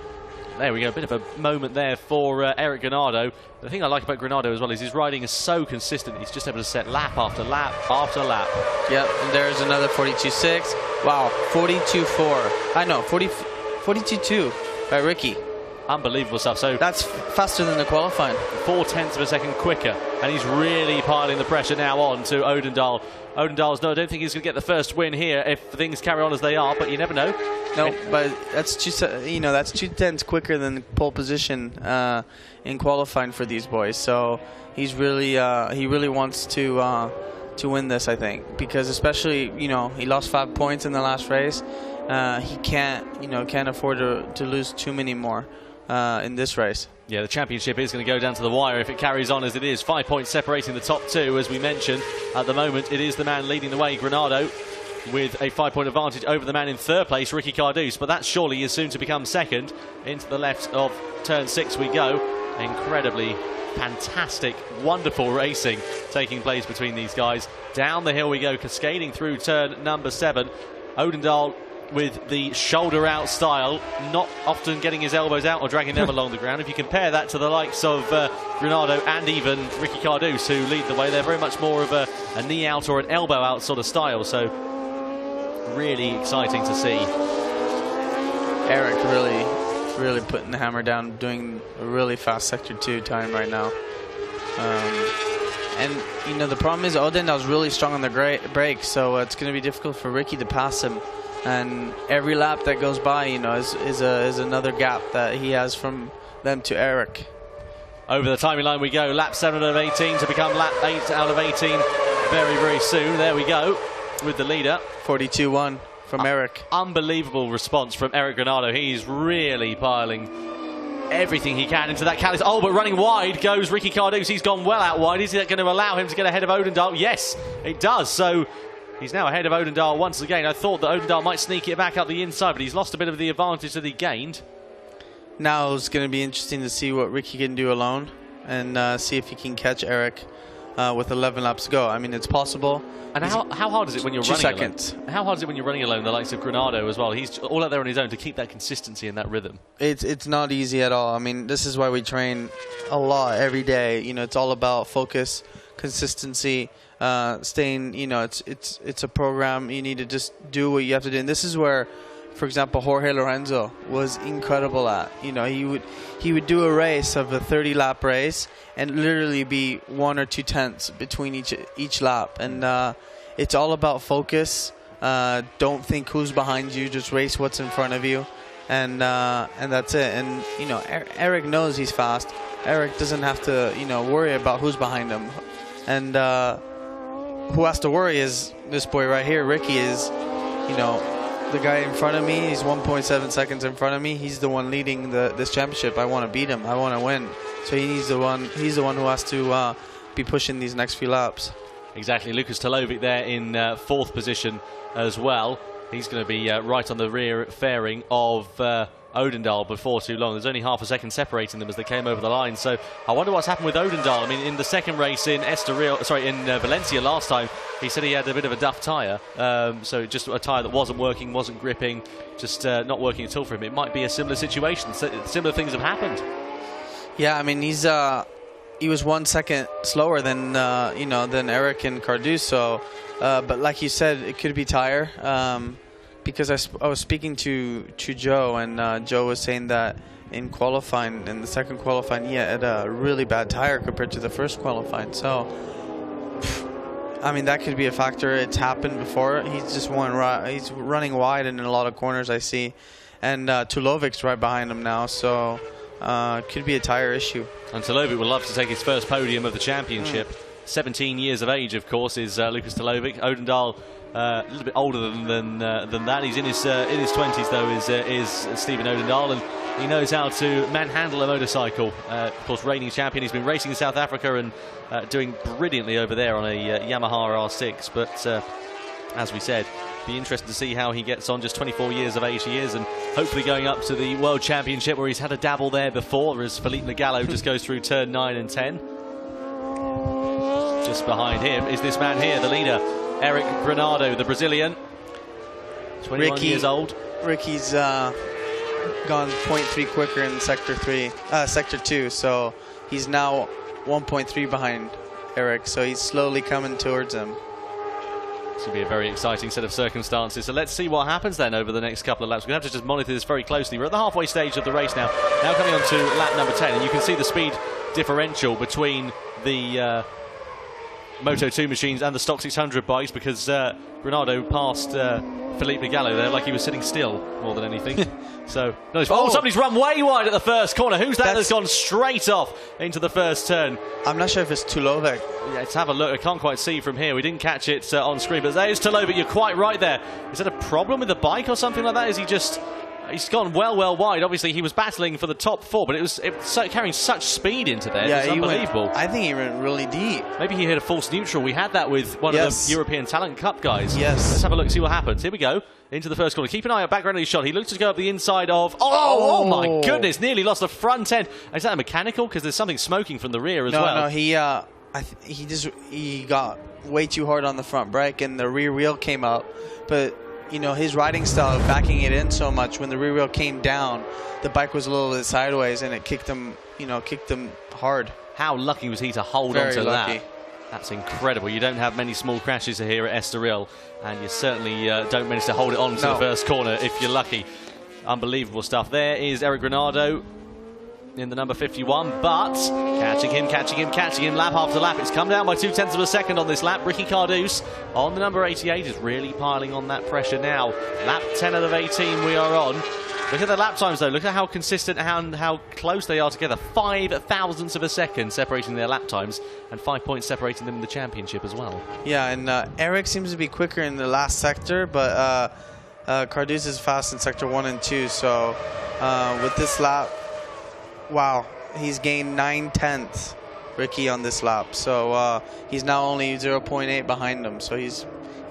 There we go, a bit of a moment there for Eric Granado. The thing I like about Granado as well is his riding is so consistent. He's just able to set lap after lap after lap. Yep, and there's another 42.6. Wow, 42.4. I know, 42.2 by Ricky. Unbelievable stuff. So that's faster than the qualifying. 0.4 of a second quicker, and he's really piling the pressure now on to Odin Doyle. Odin Doyle, no, I don't think he's going to get the first win here if things carry on as they are, but you never know. No, but that's just that's 2/10 quicker than pole position in qualifying for these boys. So he's really he really wants to win this, I think, because especially he lost 5 points in the last race. He can't afford to lose too many more in this race. Yeah, the championship is going to go down to the wire if it carries on as it is. 5 points separating the top two, as we mentioned. At the moment, it is the man leading the way, Granado, with a 5-point advantage over the man in 3rd place, Ricky Cardouse. But that surely is soon to become second. Into the left of turn 6 we go. Incredibly fantastic, wonderful racing taking place between these guys. Down the hill we go, cascading through turn number 7. Odin Doyle with the shoulder out style, not often getting his elbows out or dragging them along the ground. If you compare that to the likes of Granado and even Ricky Cardouse, who lead the way, they're very much more of a knee out or an elbow out sort of style. So really exciting to see. Eric really putting the hammer down, doing a really fast sector 2 time right now. And the problem is Odin was really strong on the brake, so it's going to be difficult for Ricky to pass him. And every lap that goes by, is another gap that he has from them to Eric. Over the timing line we go. Lap 7 out of 18 to become lap 8 out of 18 very, very soon. There we go with the leader. 42.1 from Eric. Unbelievable response from Eric Granado. He's really piling everything he can into that catalyst. Oh, but running wide goes Ricky Cardouse. He's gone well out wide. Is that going to allow him to get ahead of Odin Doyle? Yes, it does. So he's now ahead of Odin Doyle once again. I thought that Odin Doyle might sneak it back up the inside, but he's lost a bit of the advantage that he gained. Now it's going to be interesting to see what Ricky can do alone and see if he can catch Eric with 11 laps to go. I mean, it's possible. And how hard is it when you're running alone? How hard is it when you're running alone, the likes of Granado as well? He's all out there on his own to keep that consistency and that rhythm. It's not easy at all. I mean, this is why we train a lot every day. It's all about focus, consistency, staying, it's a program. You need to just do what you have to do. And this is where, for example, Jorge Lorenzo was incredible at. He would do a race of a 30-lap race and literally be 1 or 2 tenths between each lap. And it's all about focus. Don't think who's behind you. Just race what's in front of you, and that's it. And Eric knows he's fast. Eric doesn't have to worry about who's behind him. And who has to worry is this boy right here. Ricky is, the guy in front of me. He's 1.7 seconds in front of me. He's the one leading this championship. I want to beat him. I want to win. So he's the one who has to be pushing these next few laps. Exactly. Lukas Tolovic there in 4th position as well. He's going to be right on the rear fairing of Odin Doyle before too long. There's only half a second separating them as they came over the line. So I wonder what's happened with Odin Doyle. I mean, in the second race in Valencia last time, he said he had a bit of a duff tyre. So just a tyre that wasn't working, wasn't gripping, just not working at all for him. It might be a similar situation. Similar things have happened. Yeah, I mean, he was 1 second slower than than Eric and Cardouse. So, but like you said, it could be tyre. Because I was speaking to Joe, and Joe was saying that in qualifying, in the second qualifying, he had a really bad tire compared to the first qualifying. So, I mean, that could be a factor. It's happened before. He's running wide in a lot of corners, I see. And Tulovic's right behind him now, so could be a tire issue. And Tulovic would love to take his first podium of the championship. 17 years of age, of course, is Lukas Tolovic. Odin Doyle, a little bit older than that. He's in his 20s, though, is Stephen Odin Doyle, and he knows how to manhandle a motorcycle. Of course, reigning champion. He's been racing in South Africa and doing brilliantly over there on a Yamaha R6. But as we said, be interested to see how he gets on. Just 24 years of age he is, and hopefully going up to the World Championship, where he's had a dabble there before, as Felipe Nagallo just goes through turn 9 and 10. Just behind him is this man here, the leader, Eric Granado, the Brazilian, 21 years old. Ricky's gone 0.3 quicker in sector 2, so he's now 1.3 behind Eric, so he's slowly coming towards him. This will be a very exciting set of circumstances. So let's see what happens then over the next couple of laps. We're going to have to just monitor this very closely. We're at the halfway stage of the race now. Now coming on to lap number 10, and you can see the speed differential between the Moto2 machines and the stock 600 bikes, because Granado passed Felipe Nagallo there like he was sitting still more than anything. So, no, somebody's run way wide at the first corner. Who's that that's gone straight off into the first turn? I'm not sure if it's Tolovic. Yeah, let's have a look. I can't quite see from here. We didn't catch it on screen, but there's Tolovic. You're quite right there. Is that a problem with the bike or something like that? Is he just... He's gone well wide. Obviously, he was battling for the top 4, but it was carrying such speed into there. Yeah, it was unbelievable. I think he went really deep. Maybe he hit a false neutral. We had that with one of the European Talent Cup guys. Yes. Let's have a look, see what happens. Here we go, into the first corner. Keep an eye out, background of his shot. He looks to go up the inside of... Oh my goodness, nearly lost the front end. Is that a mechanical? Because there's something smoking from the rear as well. No, he got way too hard on the front brake, and the rear wheel came up, but... You know, his riding style, backing it in so much, when the rear wheel came down, the bike was a little bit sideways, and it kicked him, kicked him hard. How lucky was he to hold on to that? That's incredible. You don't have many small crashes here at Estoril, and you certainly don't manage to hold it on to the first corner if you're lucky. Unbelievable stuff. There is Eric Granado in the number 51, but catching him lap after lap. It's come down by 0.2 of a second on this lap. Ricky Cardouse on the number 88 is really piling on that pressure now. Lap 10 out of 18 we are on. Look at the lap times though. Look at how consistent and how close they are together. 5 thousandths of a second separating their lap times, and 5 points separating them in the championship as well. Yeah, and Eric seems to be quicker in the last sector, but Cardouse is fast in sector 1 and 2, so with this lap, wow, he's gained 9/10, Ricky, on this lap. So he's now only 0.8 behind him. So he's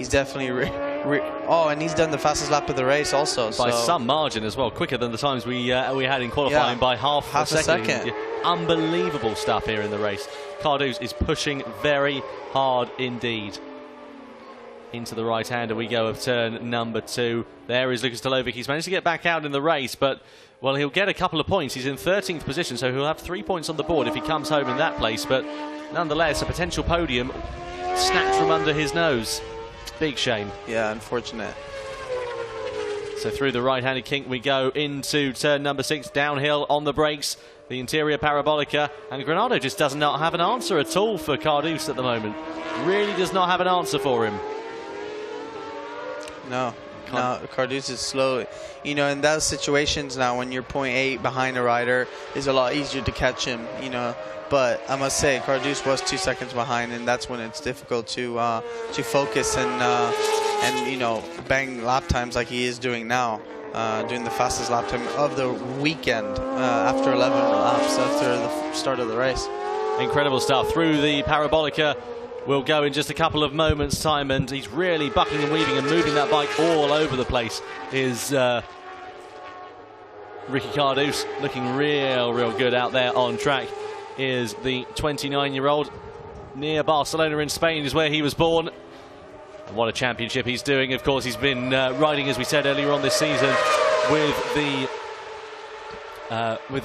definitely... and he's done the fastest lap of the race also. By some margin as well, quicker than the times we had in qualifying by half a second. Yeah, unbelievable stuff here in the race. Cardouse is pushing very hard indeed. Into the right-hander we go of turn number 2. There is Lukas Tolovic. He's managed to get back out in the race, but... Well, he'll get a couple of points. He's in 13th position, so he'll have 3 points on the board if he comes home in that place. But nonetheless, a potential podium snatched from under his nose. Big shame. Yeah, unfortunate. So through the right-handed kink we go into turn number 6, downhill on the brakes. The interior parabolica, and Granado just does not have an answer at all for Cardouse at the moment. Really does not have an answer for him. No, Cardouse is slow. In those situations now, when you're 0.8 behind a rider, it's a lot easier to catch him, But I must say, Cardouse was 2 seconds behind, and that's when it's difficult to focus and bang lap times like he is doing now. Doing the fastest lap time of the weekend after 11 laps after the start of the race. Incredible stuff. Through the parabolica we'll go in just a couple of moments' time, and he's really bucking and weaving and moving that bike all over the place. Is Ricky Cardouse looking real good out there on track. Is the 29-year-old near Barcelona in Spain is where he was born. And what a championship he's doing. Of course, he's been riding, as we said earlier on this season, with the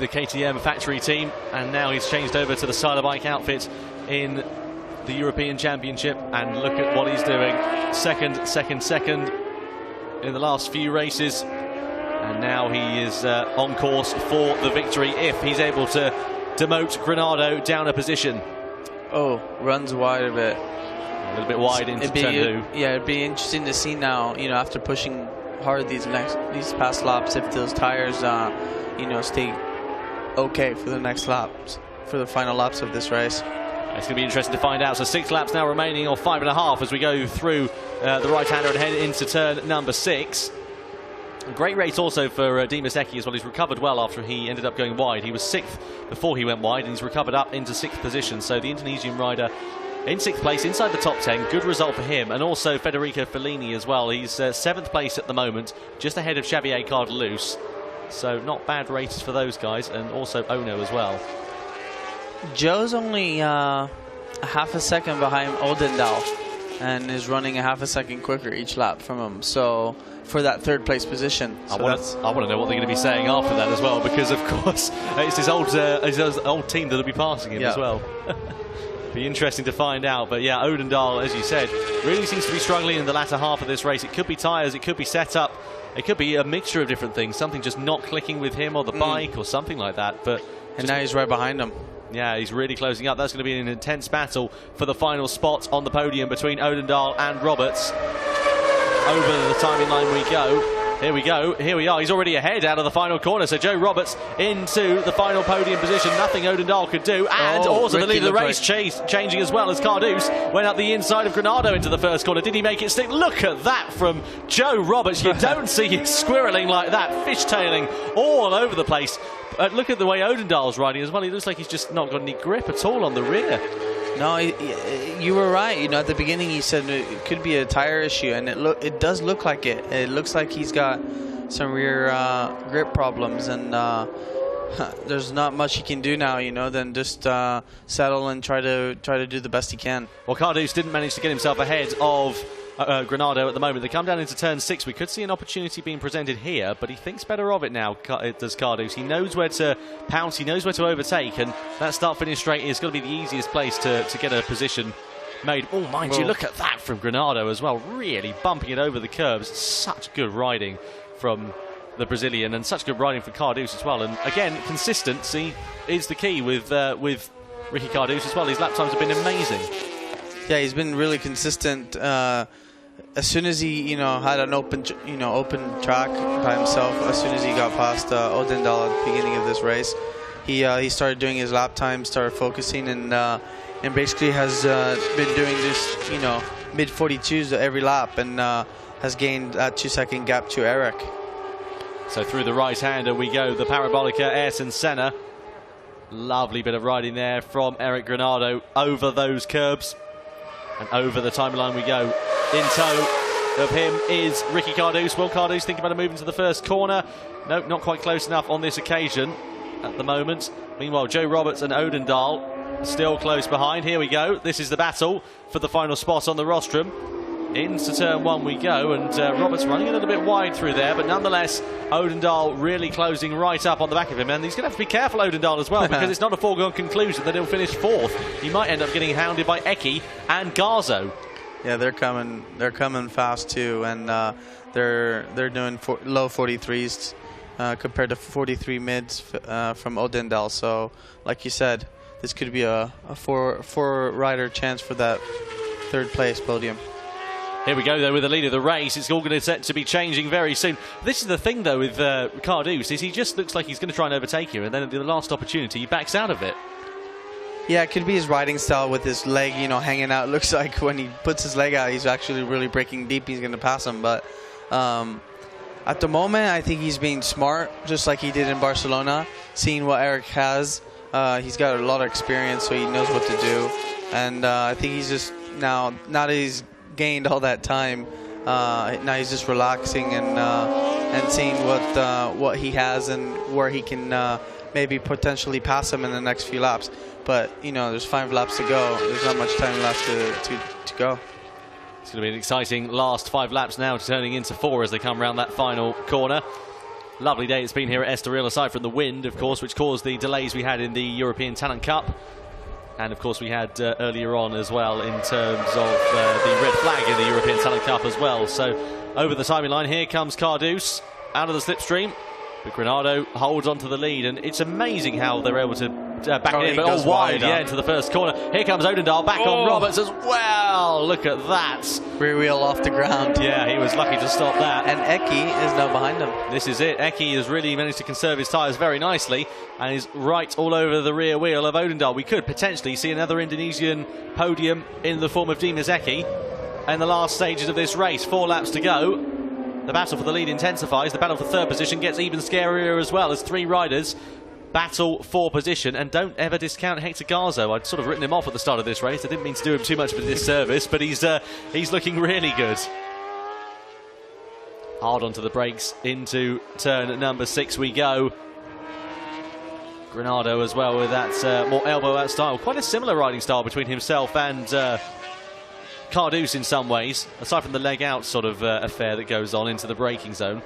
KTM factory team, and now he's changed over to the Styler bike outfit in the European Championship, and look at what he's doing. Second in the last few races, and now he is on course for the victory if he's able to demote Granado down a position. Oh, runs wide a bit. A little bit wide into turn 2. Yeah, it'd be interesting to see now, after pushing hard these past laps, if those tires stay okay for the next laps, for the final laps of this race. It's going to be interesting to find out. So 6 laps now remaining, or 5.5, as we go through the right-hander and head into turn number 6. A great race also for Dimas Eki as well. He's recovered well after he ended up going wide. He was 6th before he went wide, and he's recovered up into 6th position. So the Indonesian rider in 6th place, inside the top 10. Good result for him. And also Federico Fellini as well. He's 7th place at the moment, just ahead of Xavier Cardelus. So not bad races for those guys, and also Ono as well. Joe's only a half a second behind Odin Doyle and is running a half a second quicker each lap from him. So for that 3rd place position. So I want to know what they're going to be saying after that as well, because of course it's his old team that'll be passing him as well. Be interesting to find out. But yeah, Odin Doyle, as you said, really seems to be struggling in the latter half of this race. It could be tyres, it could be setup, it could be a mixture of different things. Something just not clicking with him or the bike or something like that. But and now he's right behind him. Yeah, he's really closing up. That's going to be an intense battle for the final spot on the podium between Odin Doyle and Roberts. Over the timing line we go. Here we go. Here we are. He's already ahead out of the final corner. So Joe Roberts into the final podium position. Nothing Odin Doyle could do. And also the lead of the race changing as well, as Cardews went up the inside of Granado into the first corner. Did he make it stick? Look at that from Joe Roberts. You don't see him squirreling like that, fishtailing all over the place. Look at the way Odin Doyle's riding as well. He looks like he's just not got any grip at all on the rear. No, you were right. You know, at the beginning he said it could be a tire issue, and it does look like it. It looks like he's got some rear grip problems, and there's not much he can do now, you know, than just settle and try to do the best he can. Well, Cardews didn't manage to get himself ahead of Granado at the moment. They come down into turn 6. We could see an opportunity being presented here, but he thinks better of it now, does Cardews. He knows where to pounce, he knows where to overtake, and that start-finish straight is going to be the easiest place to get a position made. Oh, mind you, look at that from Granado as well, really bumping it over the curbs. Such good riding from the Brazilian, and such good riding for Cardews as well. And again, consistency is the key with Ricky Cardews as well. His lap times have been amazing. Yeah, he's been really consistent. As soon as he, had an open track by himself, as soon as he got past Odin Doyle at the beginning of this race, he started doing his lap time, started focusing, and basically has been doing this, mid 42s every lap, and has gained that 2-second gap to Eric. So through the right-hander we go, the Parabolica Ayrton Senna. Lovely bit of riding there from Eric Granado over those curbs. And over the timeline we go. In tow of him is Ricky Cardews. Will Cardews think about a move into the first corner? No, not quite close enough on this occasion at the moment. Meanwhile, Joe Roberts and Odin Doyle still close behind. Here we go. This is the battle for the final spot on the rostrum. Into turn 1 we go, and Roberts running a little bit wide through there, but nonetheless Odin Doyle really closing right up on the back of him, and he's going to have to be careful, Odin Doyle, as well, because it's not a foregone conclusion that he'll finish 4th. He might end up getting hounded by Eki and Garzo. Yeah, they're coming fast too, and they're doing low 43s compared to 43 mids from Odin Doyle. So like you said, this could be a four rider chance for that 3rd place podium. Here we go, though, with the lead of the race. It's all going to set to be changing very soon. This is the thing, though, with Cardews, is he just looks like he's going to try and overtake you, and then at the last opportunity, he backs out of it. Yeah, it could be his riding style with his leg, hanging out. It looks like when he puts his leg out, he's actually really breaking deep. He's going to pass him. But at the moment, I think he's being smart, just like he did in Barcelona, seeing what Eric has. He's got a lot of experience, so he knows what to do. And I think he's just now that he's gained all that time, now he's just relaxing and seeing what he has and where he can maybe potentially pass him in the next few laps. But there's 5 laps to go. There's not much time left to go. It's going to be an exciting last 5 laps now, turning into 4 as they come around that final corner. Lovely day it's been here at Estoril, aside from the wind, of course, which caused the delays we had in the European Talent Cup. And, of course, we had earlier on as well in terms of the red flag in the European Talent Cup as well. So, over the timing line, here comes Cardews out of the slipstream. But Granado holds on to the lead, and it's amazing how they're able to back it in, but all wide, into the first corner. Here comes Odin Doyle back on Roberts as well. Look at that. Rear wheel off the ground. Yeah, he was lucky to stop that. And Eki is now behind him. This is it. Eki has really managed to conserve his tyres very nicely and is right all over the rear wheel of Odin Doyle. We could potentially see another Indonesian podium in the form of Dimas Eki in the last stages of this race. 4 laps to go. The battle for the lead intensifies. The battle for third position gets even scarier as well as 3 riders battle for position. And don't ever discount Hector Garzo. I'd sort of written him off at the start of this race. I didn't mean to do him too much of a disservice, but he's looking really good. Hard onto the brakes into turn number 6 we go. Granado as well with that more elbow-out style. Quite a similar riding style between himself and Cardouse in some ways, aside from the leg out sort of affair that goes on into the braking zone.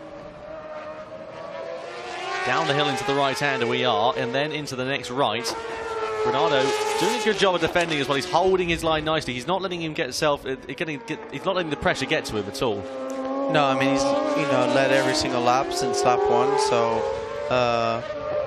Down the hill into the right-hander we are, and then into the next right. Granado doing a good job of defending as well. He's holding his line nicely. He's not letting him get he's not letting the pressure get to him at all. No, I mean, he's led every single lap since lap 1, so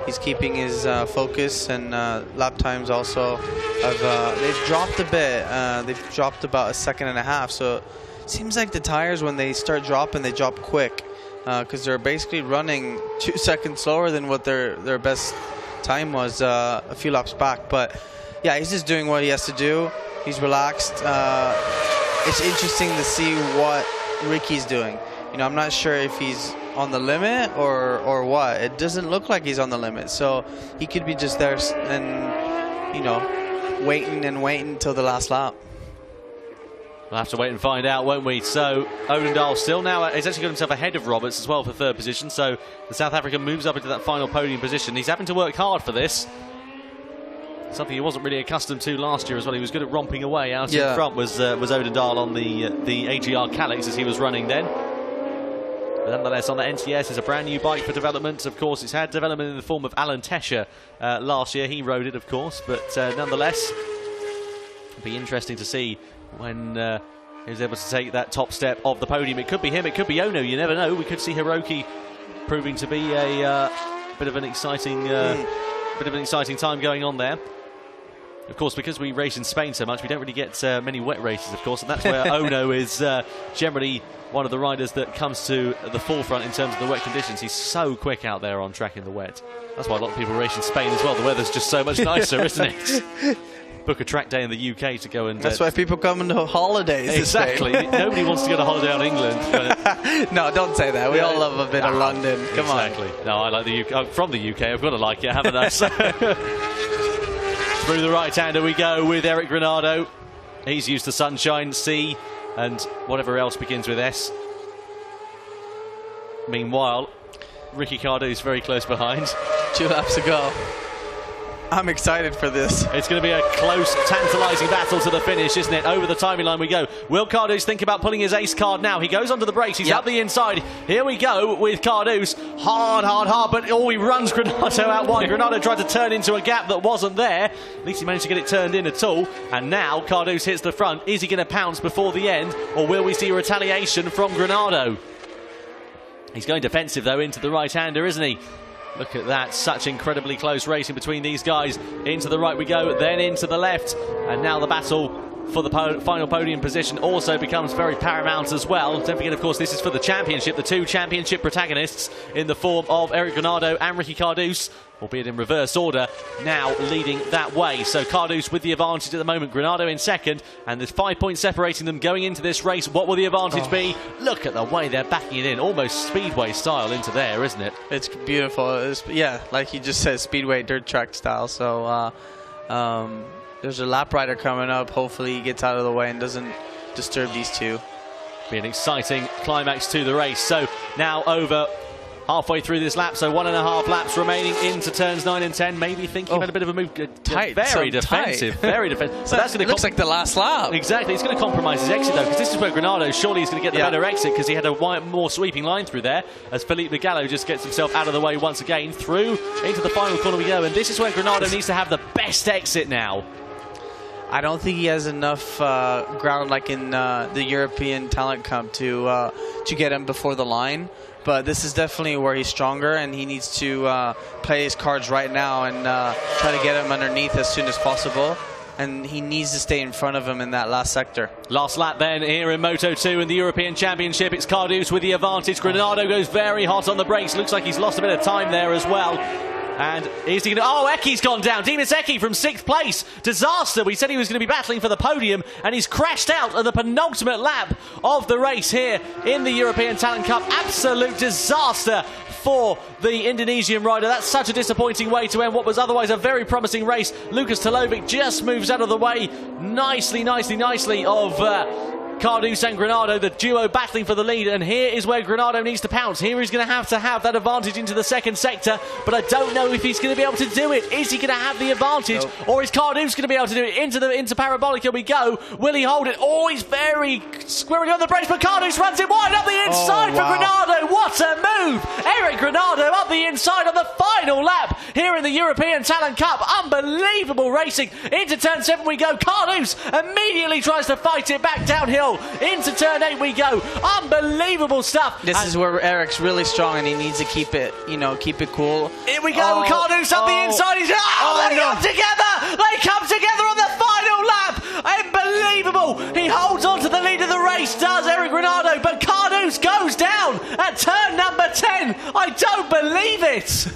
he's keeping his focus, and lap times also they've dropped a bit. They've dropped about 1.5 seconds, so it seems like the tires, when they start dropping, they drop quick, because they're basically running 2 seconds slower than what their best time was a few laps back. But yeah, he's just doing what he has to do. He's relaxed. It's interesting to see what Ricky's doing. I'm not sure if he's on the limit or what. It doesn't look like he's on the limit, so he could be just there and waiting until the last lap. We'll have to wait and find out, won't we? So Odin Doyle still now he's actually got himself ahead of Roberts as well for third position, so the South African moves up into that final podium position. He's having to work hard for this, something he wasn't really accustomed to last year as well. He was good at romping away. Out in front was Odin Doyle on the AGR Calyx as he was running then. But nonetheless, on the NTS is a brand new bike for development. Of course, it's had development in the form of Alan Tesher last year. He rode it, of course, but nonetheless, it'll be interesting to see when he was able to take that top step of the podium. It could be him, it could be Ono, you never know. We could see Hiroki proving to be a bit of an exciting time going on there. Of course, because we race in Spain so much, we don't really get many wet races, of course, and that's where Ono is generally one of the riders that comes to the forefront in terms of the wet conditions. He's so quick out there on track in the wet. That's why a lot of people race in Spain as well. The weather's just so much nicer, isn't it? Book a track day in the UK to go and... That's why people come into holidays. Exactly. Nobody wants to go to holiday on England. But no, don't say that. We all love a bit of London. Come on. Exactly. No, I like the UK. I'm from the UK. I've got to like it, haven't I? Through the right-hander we go with Eric Granado. He's used to Sunshine, C, and whatever else begins with S. Meanwhile, Ricky Cardo is very close behind. 2 laps to go. I'm excited for this. It's going to be a close, tantalising battle to the finish, isn't it? Over the timing line we go. Will Cardouse think about pulling his ace card now? He goes onto the brakes. He's up the inside. Here we go with Cardouse. Hard, but he runs Granado out wide. Granado tried to turn into a gap that wasn't there. At least he managed to get it turned in at all. And now Cardouse hits the front. Is he going to pounce before the end, or will we see retaliation from Granado? He's going defensive, though, into the right-hander, isn't he? Look at that, such incredibly close racing between these guys. Into the right we go, then into the left. And now the battle for the final podium position also becomes very paramount as well. Don't forget, of course, this is for the championship. The 2 championship protagonists in the form of Eric Granado and Ricky Cardouse, albeit in reverse order, now leading that way. So Cardouse with the advantage at the moment, Granado in second, and there's 5 points separating them going into this race. What will the advantage be? Look at the way they're backing it in, almost speedway style into there, isn't it? It's beautiful. Yeah, like you just said, speedway dirt track style. So there's a lap rider coming up. Hopefully he gets out of the way and doesn't disturb these two. Be an exciting climax to the race. So now over halfway through this lap, so 1.5 laps remaining into turns 9 and 10. Maybe thinking about a bit of a move. Tight, very defensive, very defensive. So that's going to looks like the last lap. Exactly. It's going to compromise his exit, though, because this is where Granado surely is going to get the better exit, because he had a more sweeping line through there, as Felipe Gallo just gets himself out of the way once again. Through into the final corner we go, and this is where Granado needs to have the best exit now. I don't think he has enough ground like in the European Talent Cup to get him before the line. but this is definitely where he's stronger, and he needs to play his cards right now and try to get him underneath as soon as possible. And he needs to stay in front of him in that last sector. Last lap then here in Moto2 in the European Championship. It's Cardouse with the advantage. Granado goes very hot on the brakes. Looks like he's lost a bit of time there as well. And is he going to... Oh, Ecky's gone down. Demis Ecky from 6th place. Disaster. We said he was going to be battling for the podium, and he's crashed out at the penultimate lap of the race here in the European Talent Cup. Absolute disaster for the Indonesian rider. That's such a disappointing way to end what was otherwise a very promising race. Lukas Tolovic just moves out of the way nicely of... Cardouse and Granado, the duo battling for the lead, and here is where Granado needs to pounce. Here he's going to have that advantage into the second sector, but I don't know if he's going to be able to do it. Is he going to have the advantage, or is Cardouse going to be able to do it? Into Parabolic, here we go. Will he hold it? Oh, he's very squirrely on the brakes, but Cardouse runs it wide up the inside for Granado. What a move! Eric Granado up the inside on the final lap here in the European Talent Cup. Unbelievable racing. Into turn 7 we go. Cardouse immediately tries to fight it back downhill. Into turn 8 we go. Unbelievable stuff. This is where Eric's really strong, and he needs to keep it, keep it cool. Here we go. Cardouse up the inside. They come together. They come together on the final lap. Unbelievable. He holds on to the lead of the race, does Eric Granado, but Cardouse goes down at turn number 10. I don't believe it.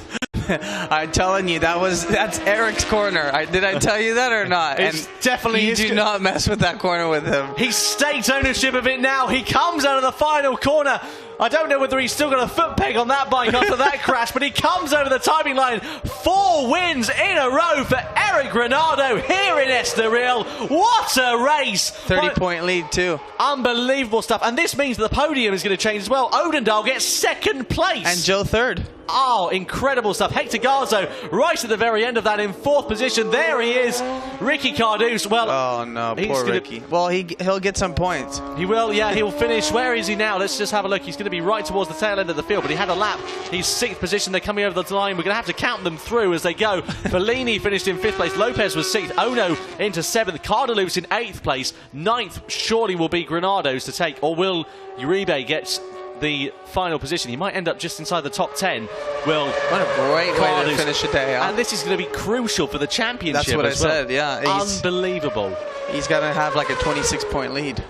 I'm telling you, that's Eric's corner. Did I tell you that or not? It's definitely you do not mess with that corner with him. He stakes ownership of it now. He comes out of the final corner. I don't know whether he's still got a foot peg on that bike after that crash, but he comes over the timing line. 4 wins in a row for Eric Granado here in Estoril. What a race! 30-point lead too. Unbelievable stuff. And this means the podium is going to change as well. Odin Doyle gets 2nd place. And Joe 3rd. Oh, incredible stuff. Hector Garzo right at the very end of that in 4th position. There he is. Ricky Cardouse. Well, oh no, poor Ricky. Well, he'll get some points. He will, yeah, he'll finish. Where is he now? Let's just have a look. He's going to be right towards the tail end of the field, but he had a lap. He's 6th position. They're coming over the line. We're going to have to count them through as they go. Bellini finished in 5th place. Lopez was 6th. Ono into 7th. Cardouse in 8th place. 9th surely will be Granado's to take, or will Uribe get the final position? He might end up just inside the top 10. Well, what a great way to finish the day, huh? And this is going to be crucial for the championship. That's what I said, yeah. Unbelievable. He's going to have like a 26-point lead.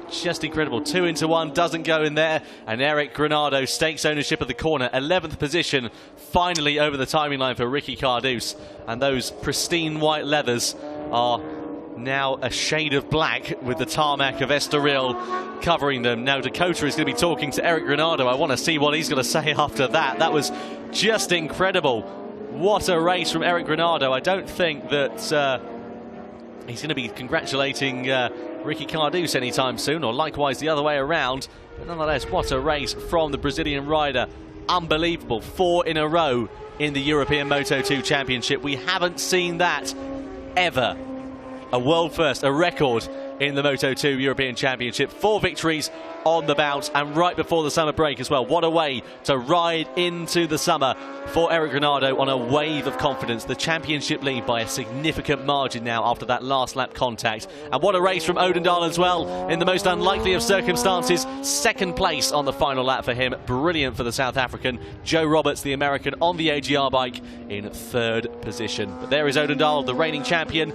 Just incredible. 2 into 1 doesn't go in there, and Eric Granado stakes ownership of the corner. 11th position, finally over the timing line for Ricky Cardouse, and those pristine white leathers are now a shade of black with the tarmac of Estoril covering them. Now Dakota is going to be talking to Eric Granado. I want to see what he's going to say after that. That was just incredible. What a race from Eric Granado. I don't think that he's going to be congratulating Ricky Cardouse anytime soon, or likewise the other way around. But nonetheless, what a race from the Brazilian rider. Unbelievable. 4 in a row in the European Moto2 Championship. We haven't seen that ever. A world first, a record in the Moto2 European Championship. 4 victories on the bout, and right before the summer break as well. What a way to ride into the summer for Eric Granado on a wave of confidence. The championship lead by a significant margin now after that last lap contact. And what a race from Odin Doyle as well, in the most unlikely of circumstances. 2nd place on the final lap for him. Brilliant for the South African. Joe Roberts, the American, on the AGR bike in 3rd position. But there is Odin Doyle, the reigning champion.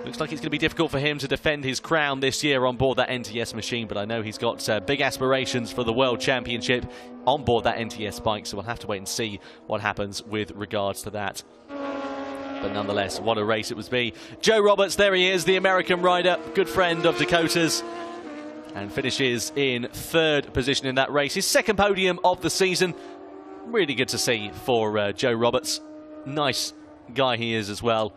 Looks like it's going to be difficult for him to defend his crown this year on board that NTS machine, but I know he's got big aspirations for the World Championship on board that NTS bike, so we'll have to wait and see what happens with regards to that. But nonetheless, what a race it was be. Joe Roberts, there he is, the American rider, good friend of Dakota's, and finishes in 3rd position in that race. His 2nd podium of the season. Really good to see for Joe Roberts. Nice guy he is as well.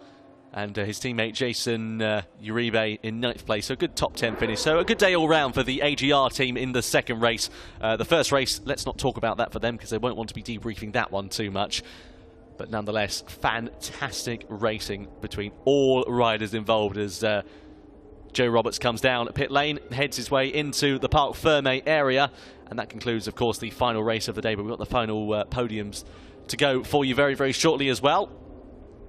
And his teammate Jason Uribe in 9th place, so a good top 10 finish. So a good day all round for the AGR team in the 2nd race. The 1st race, let's not talk about that for them because they won't want to be debriefing that one too much. But nonetheless, fantastic racing between all riders involved as Joe Roberts comes down at pit lane, heads his way into the Parc Ferme area. And that concludes, of course, the final race of the day. But we've got the final podiums to go for you very, very shortly as well.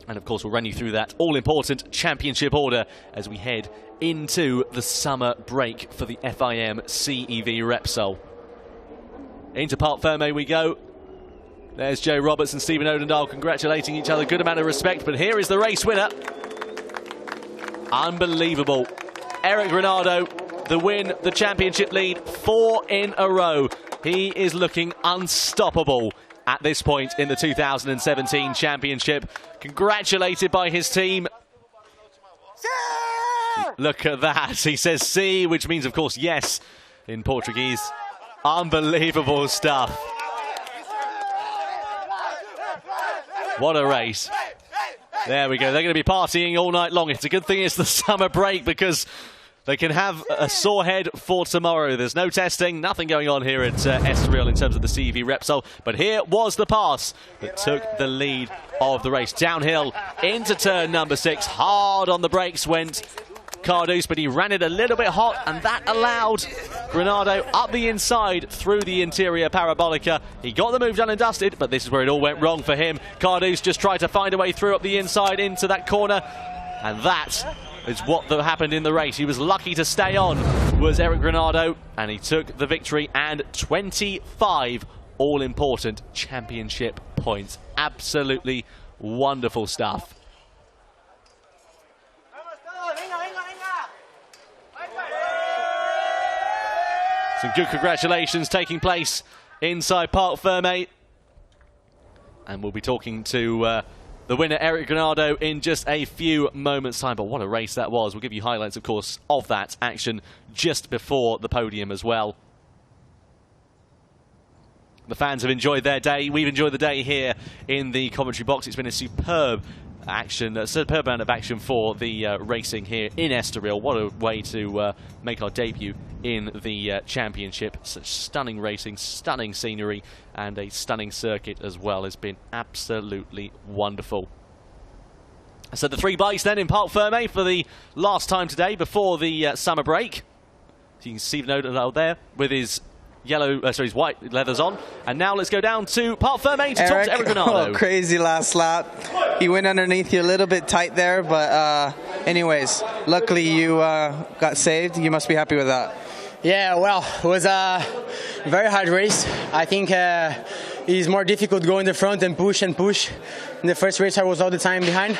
And of course, we'll run you through that all-important championship order as we head into the summer break for the FIM CEV Repsol. Into Parc Ferme we go. There's Joe Roberts and Stephen Odin Doyle congratulating each other. Good amount of respect, but here is the race winner. Unbelievable. Eric Granado, the win, the championship lead, 4 in a row. He is looking unstoppable at this point in the 2017 championship. Congratulated by his team. Look at that. He says "sí," which means, of course, yes in Portuguese. Unbelievable stuff. What a race. There we go. They're going to be partying all night long. It's a good thing it's the summer break because they can have a sore head for tomorrow. There's no testing, nothing going on here at Estoril in terms of the CEV Repsol. But here was the pass that took the lead of the race. Downhill into turn number 6. Hard on the brakes went Cardus, but he ran it a little bit hot, and that allowed Granado up the inside through the interior parabolica. He got the move done and dusted, but this is where it all went wrong for him. Cardus just tried to find a way through up the inside into that corner, and that is what happened in the race. He was lucky to stay on, was Eric Granado, and he took the victory and 25 all-important championship points. Absolutely wonderful stuff. Some good congratulations taking place inside Parc Ferme. And we'll be talking to the winner, Eric Granado, in just a few moments' time. But what a race that was. We'll give you highlights, of course, of that action just before the podium as well. The fans have enjoyed their day. We've enjoyed the day here in the commentary box. It's been a superb amount of action for the racing here in Estoril. What a way to make our debut in the championship. Such stunning racing, stunning scenery, and a stunning circuit as well. Has been absolutely wonderful. So the 3 bikes then in Parc Ferme for the last time today before the summer break. So you can see Odin Doyle there with his his white leathers on. And now let's go down to Parc Ferme to talk to Eric Granado. Oh, crazy last lap. He went underneath you a little bit tight there, but anyways, luckily you got saved. You must be happy with that. Yeah, well, it was a very hard race. I think it's more difficult going in the front and push and push. In the first race, I was all the time behind.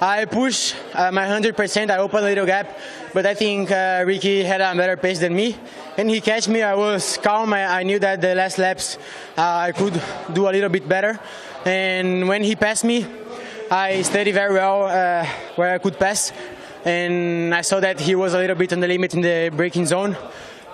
I pushed my 100%. I opened a little gap, but I think Ricky had a better pace than me. And he catch me. I was calm. I knew that the last laps I could do a little bit better. And when he passed me, I studied very well where I could pass. And I saw that he was a little bit on the limit in the braking zone.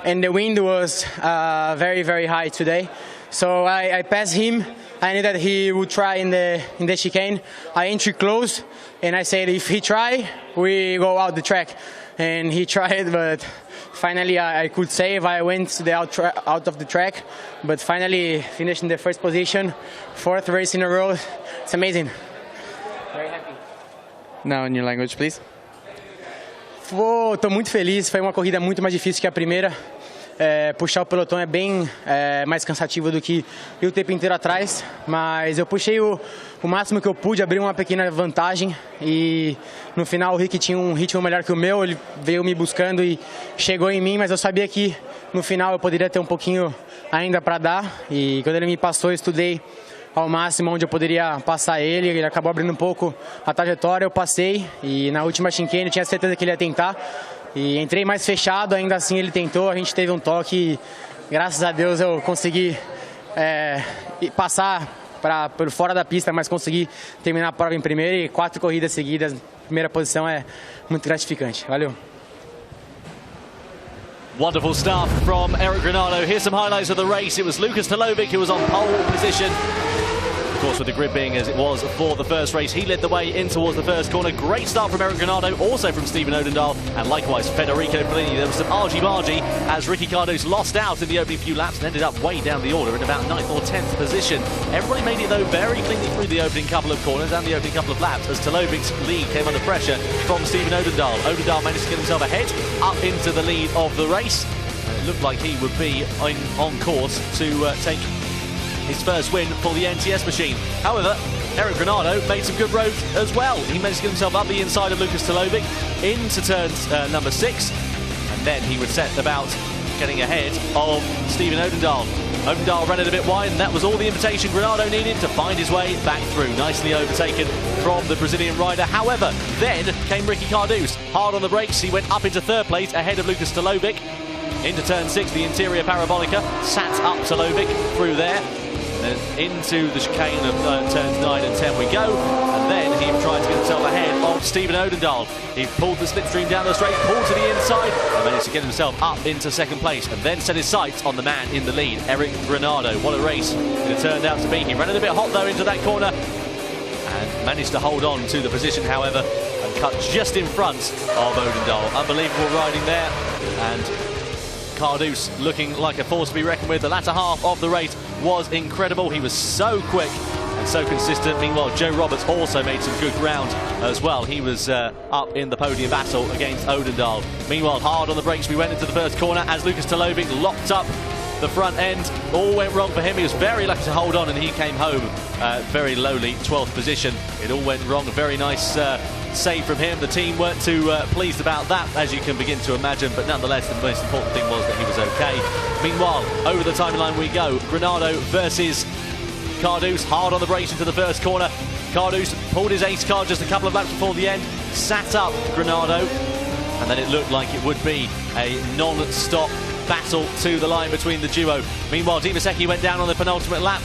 And the wind was very, very high today. So I passed him. I knew that he would try in the chicane. I entered close, and I said, if he try, we go out the track. And he tried, but finally I could save. I went to the out of the track, but finally finished in the first position. 4th race in a row. It's amazing. Very happy. Now in your language, please. Estou muito feliz. Foi uma corrida muito mais difícil que a primeira. Puxar o pelotão é bem mais cansativo do que ir o tempo inteiro atrás, mas eu puxei o máximo que eu pude, abri uma pequena vantagem e no final o Rick tinha um ritmo melhor que o meu, ele veio me buscando e chegou em mim, mas eu sabia que no final eu poderia ter um pouquinho ainda para dar, e quando ele me passou eu estudei ao máximo onde eu poderia passar ele acabou abrindo um pouco a trajetória, eu passei e na última chicane eu tinha certeza que ele ia tentar. E entrei mais fechado, ainda assim ele tentou, a gente teve um toque e graças a Deus eu consegui passar por fora da pista, mas consegui terminar a prova em primeiro e 4 corridas seguidas, primeira posição é muito gratificante. Valeu! Wonderful stuff from Eric Granado. Here's some highlights of the race. It was Lukas Tolovic who was on pole position. Of course, with the grid being as it was for the first race, he led the way in towards the first corner. Great start from Eric Granado, also from Stephen Odin Doyle, and likewise Federico Bellini. There was some argy-bargy as Ricky Cardus lost out in the opening few laps and ended up way down the order in about 9th or 10th position. Everybody made it, though, very cleanly through the opening couple of corners and the opening couple of laps as Tolovic's lead came under pressure from Stephen Odin Doyle. Odin Doyle managed to get himself ahead, up into the lead of the race. And it looked like he would be on course to take his first win for the NTS machine. However, Eric Granado made some good road as well. He managed to get himself up the inside of Lukas Tolovic into turn number 6, and then he would set about getting ahead of Stephen Odin Doyle. Odin Doyle ran it a bit wide, and that was all the invitation Granado needed to find his way back through. Nicely overtaken from the Brazilian rider. However, then came Ricky Cardouse. Hard on the brakes, he went up into third place ahead of Lucas Stolovic. Into turn 6, the interior parabolica, sat up Stolovic through there. And into the chicane of turns 9 and 10 we go. And then he tried to get himself ahead of Stephen Odin Doyle. He pulled the slipstream down the straight, pulled to the inside, and managed to get himself up into second place. And then set his sights on the man in the lead, Eric Granado. What a race it turned out to be. He ran it a bit hot though into that corner, and managed to hold on to the position, however, and cut just in front of Odin Doyle. Unbelievable riding there. And Cardouse looking like a force to be reckoned with. The latter half of the race was incredible. He was so quick and so consistent. Meanwhile, Joe Roberts also made some good ground as well. He was up in the podium battle against Odin Doyle. Meanwhile, hard on the brakes, we went into the first corner as Lucas Stolovic locked up the front end. All went wrong for him. He was very lucky to hold on, and he came home very lowly, 12th position. It all went wrong. A very nice save from him. The team weren't too pleased about that, as you can begin to imagine, but nonetheless, the most important thing was that he was okay. Meanwhile, over the timeline we go. Granado versus Cardouse. Hard on the brakes into the first corner. Cardouse pulled his ace card just a couple of laps before the end, sat up Granado, and then it looked like it would be a non-stop battle to the line between the duo. Meanwhile, Dimaseki went down on the penultimate lap.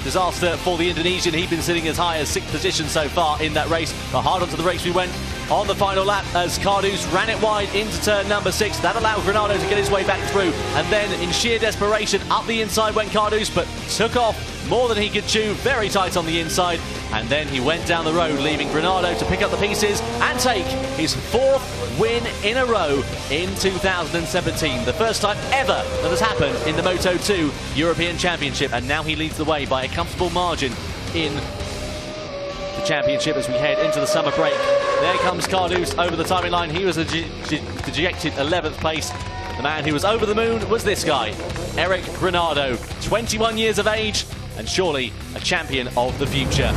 Disaster for the Indonesian. He'd been sitting as high as 6th position so far in that race. But hard onto the brakes we went on the final lap as Cardouse ran it wide into turn number 6. That allowed Granado to get his way back through. And then in sheer desperation, up the inside went Cardouse, but took off more than he could chew, very tight on the inside. And then he went down the road, leaving Granado to pick up the pieces and take his 4th win in a row in 2017. The first time ever that has happened in the Moto2 European Championship. And now he leads the way by a comfortable margin in the championship as we head into the summer break. There comes Cardouse over the timing line. He was a dejected 11th place. The man who was over the moon was this guy, Eric Granado, 21 years of age, and surely a champion of the future.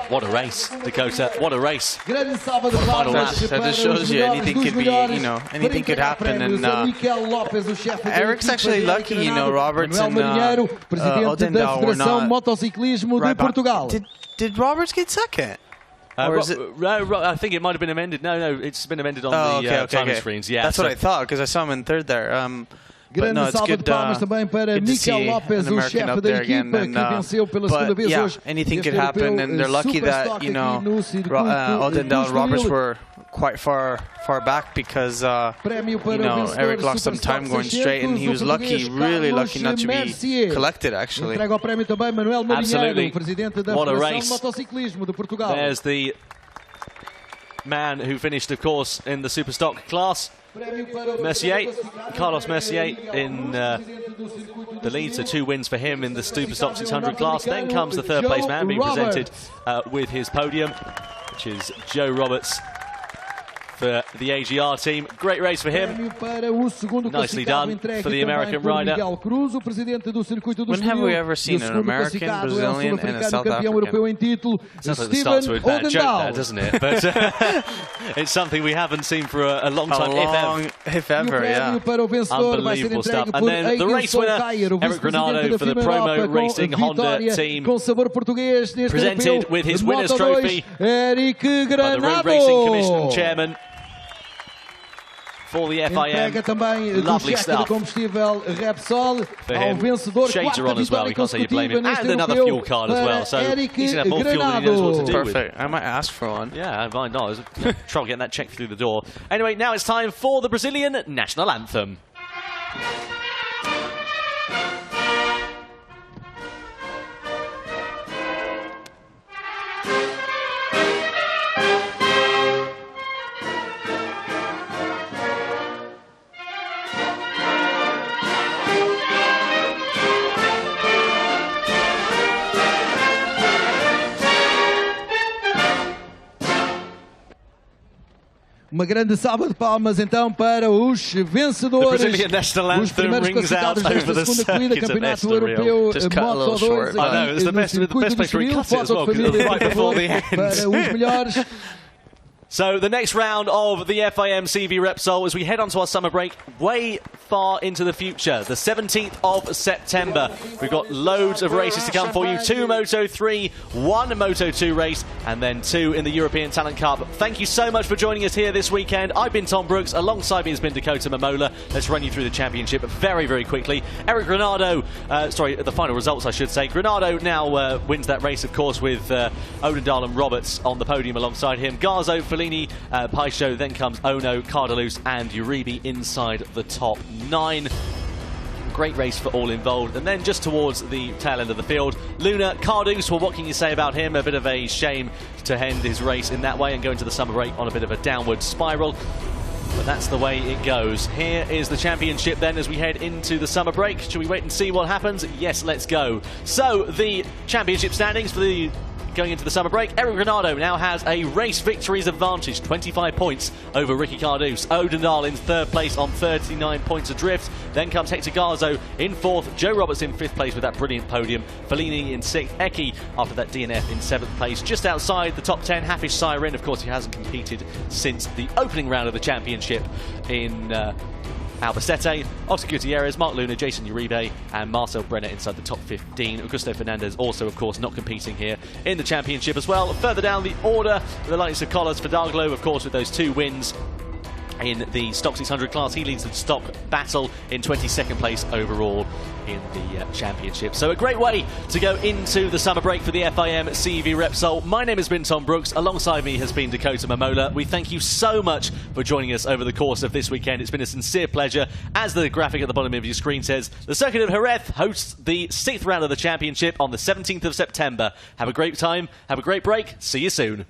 What a race, Dakota. What a race. That just shows you anything could be, anything could happen. And Eric's actually lucky, Roberts and Odin Doyle were not right back. Did Roberts get second? Or is it? I think it might have been amended. No, it's been amended on the timing screens. Yeah, that's what I thought, because I saw him in third there. But no, it's good to see an American up there again. But yeah, anything could happen, and they're lucky that Odin Doyle and Roberts were quite far back, because Eric lost some time going straight, and he was lucky, really lucky, not to be collected actually. Absolutely. What a race. There's the man who finished, of course, in the super stock class. Mercier, Carlos Mercier in the lead, so 2 wins for him in the Super Stock 600 class. Then comes the third place man being presented with his podium, which is Joe Roberts for the AGR team. Great race for him. Nicely done for the American rider. When have we ever seen an American, Brazilian, and a South African? Sounds like the start to a bad joke there, doesn't it? But it's something we haven't seen for a long time, if ever, yeah. Unbelievable stuff. And then the race winner, Eric Granado for the Promo Racing Honda team, presented with his winner's trophy by the Road Racing Commission chairman. For the FIM, lovely stuff for him. Shades are on as well, you can't say you blame him. And another fuel card as well, so he's going to have more fuel than he knows what to do with. Perfect, I might ask for one. Yeah, why not? Try getting that checked through the door. Anyway, now it's time for the Brazilian national anthem. Uma grande salva de palmas então para os vencedores. Os primeiros classificados desta segunda corrida, Campeonato Europeu Moto2 no, it was the best place where he cut it as well, because it was right before the end. Para os melhores. So the next round of the FIM CEV Repsol as we head on to our summer break way far into the future, the 17th of September. We've got loads of races to come for you. 2 Moto3, 1 Moto2 race, and then 2 in the European Talent Cup. Thank you so much for joining us here this weekend. I've been Tom Brooks. Alongside me has been Dakota Momola. Let's run you through the championship very, very quickly. Eric Granado, the final results I should say. Granado now wins that race, of course, with Odin Doyle and Roberts on the podium alongside him. Garzo, Fellini, Paisho, then comes Ono, Cardalus and Uribe inside the top 9. Great race for all involved. And then just towards the tail end of the field, Luna, Cardus, well, what can you say about him? A bit of a shame to end his race in that way and go into the summer break on a bit of a downward spiral. But that's the way it goes. Here is the championship then as we head into the summer break. Should we wait and see what happens? Yes, let's go. So the championship standings for the going into the summer break. Eric Granado now has a race victories advantage, 25 points over Ricky Cardus. Odin Doyle in 3rd place on 39 points adrift. Then comes Hector Garzo in 4th. Joe Roberts in 5th place with that brilliant podium. Fellini in 6th. Eki after that DNF in 7th place. Just outside the top 10, Hafiz Siren. Of course, he hasn't competed since the opening round of the championship in Albacete, Oscar Gutierrez, Mark Luna, Jason Uribe and Marcel Brenner inside the top 15. Augusto Fernandez also, of course, not competing here in the championship as well. Further down the order, the likes of Collas Fidalgo, of course, with those 2 wins in the Stock 600 class. He leads the stock battle in 22nd place overall in the championship. So a great way to go into the summer break for the FIM CEV Repsol. My name has been Tom Brooks. Alongside me has been Dakota Momola. We thank you so much for joining us over the course of this weekend. It's been a sincere pleasure. As the graphic at the bottom of your screen says, the Circuit of Jerez hosts the 6th round of the championship on the 17th of September. Have a great time. Have a great break. See you soon.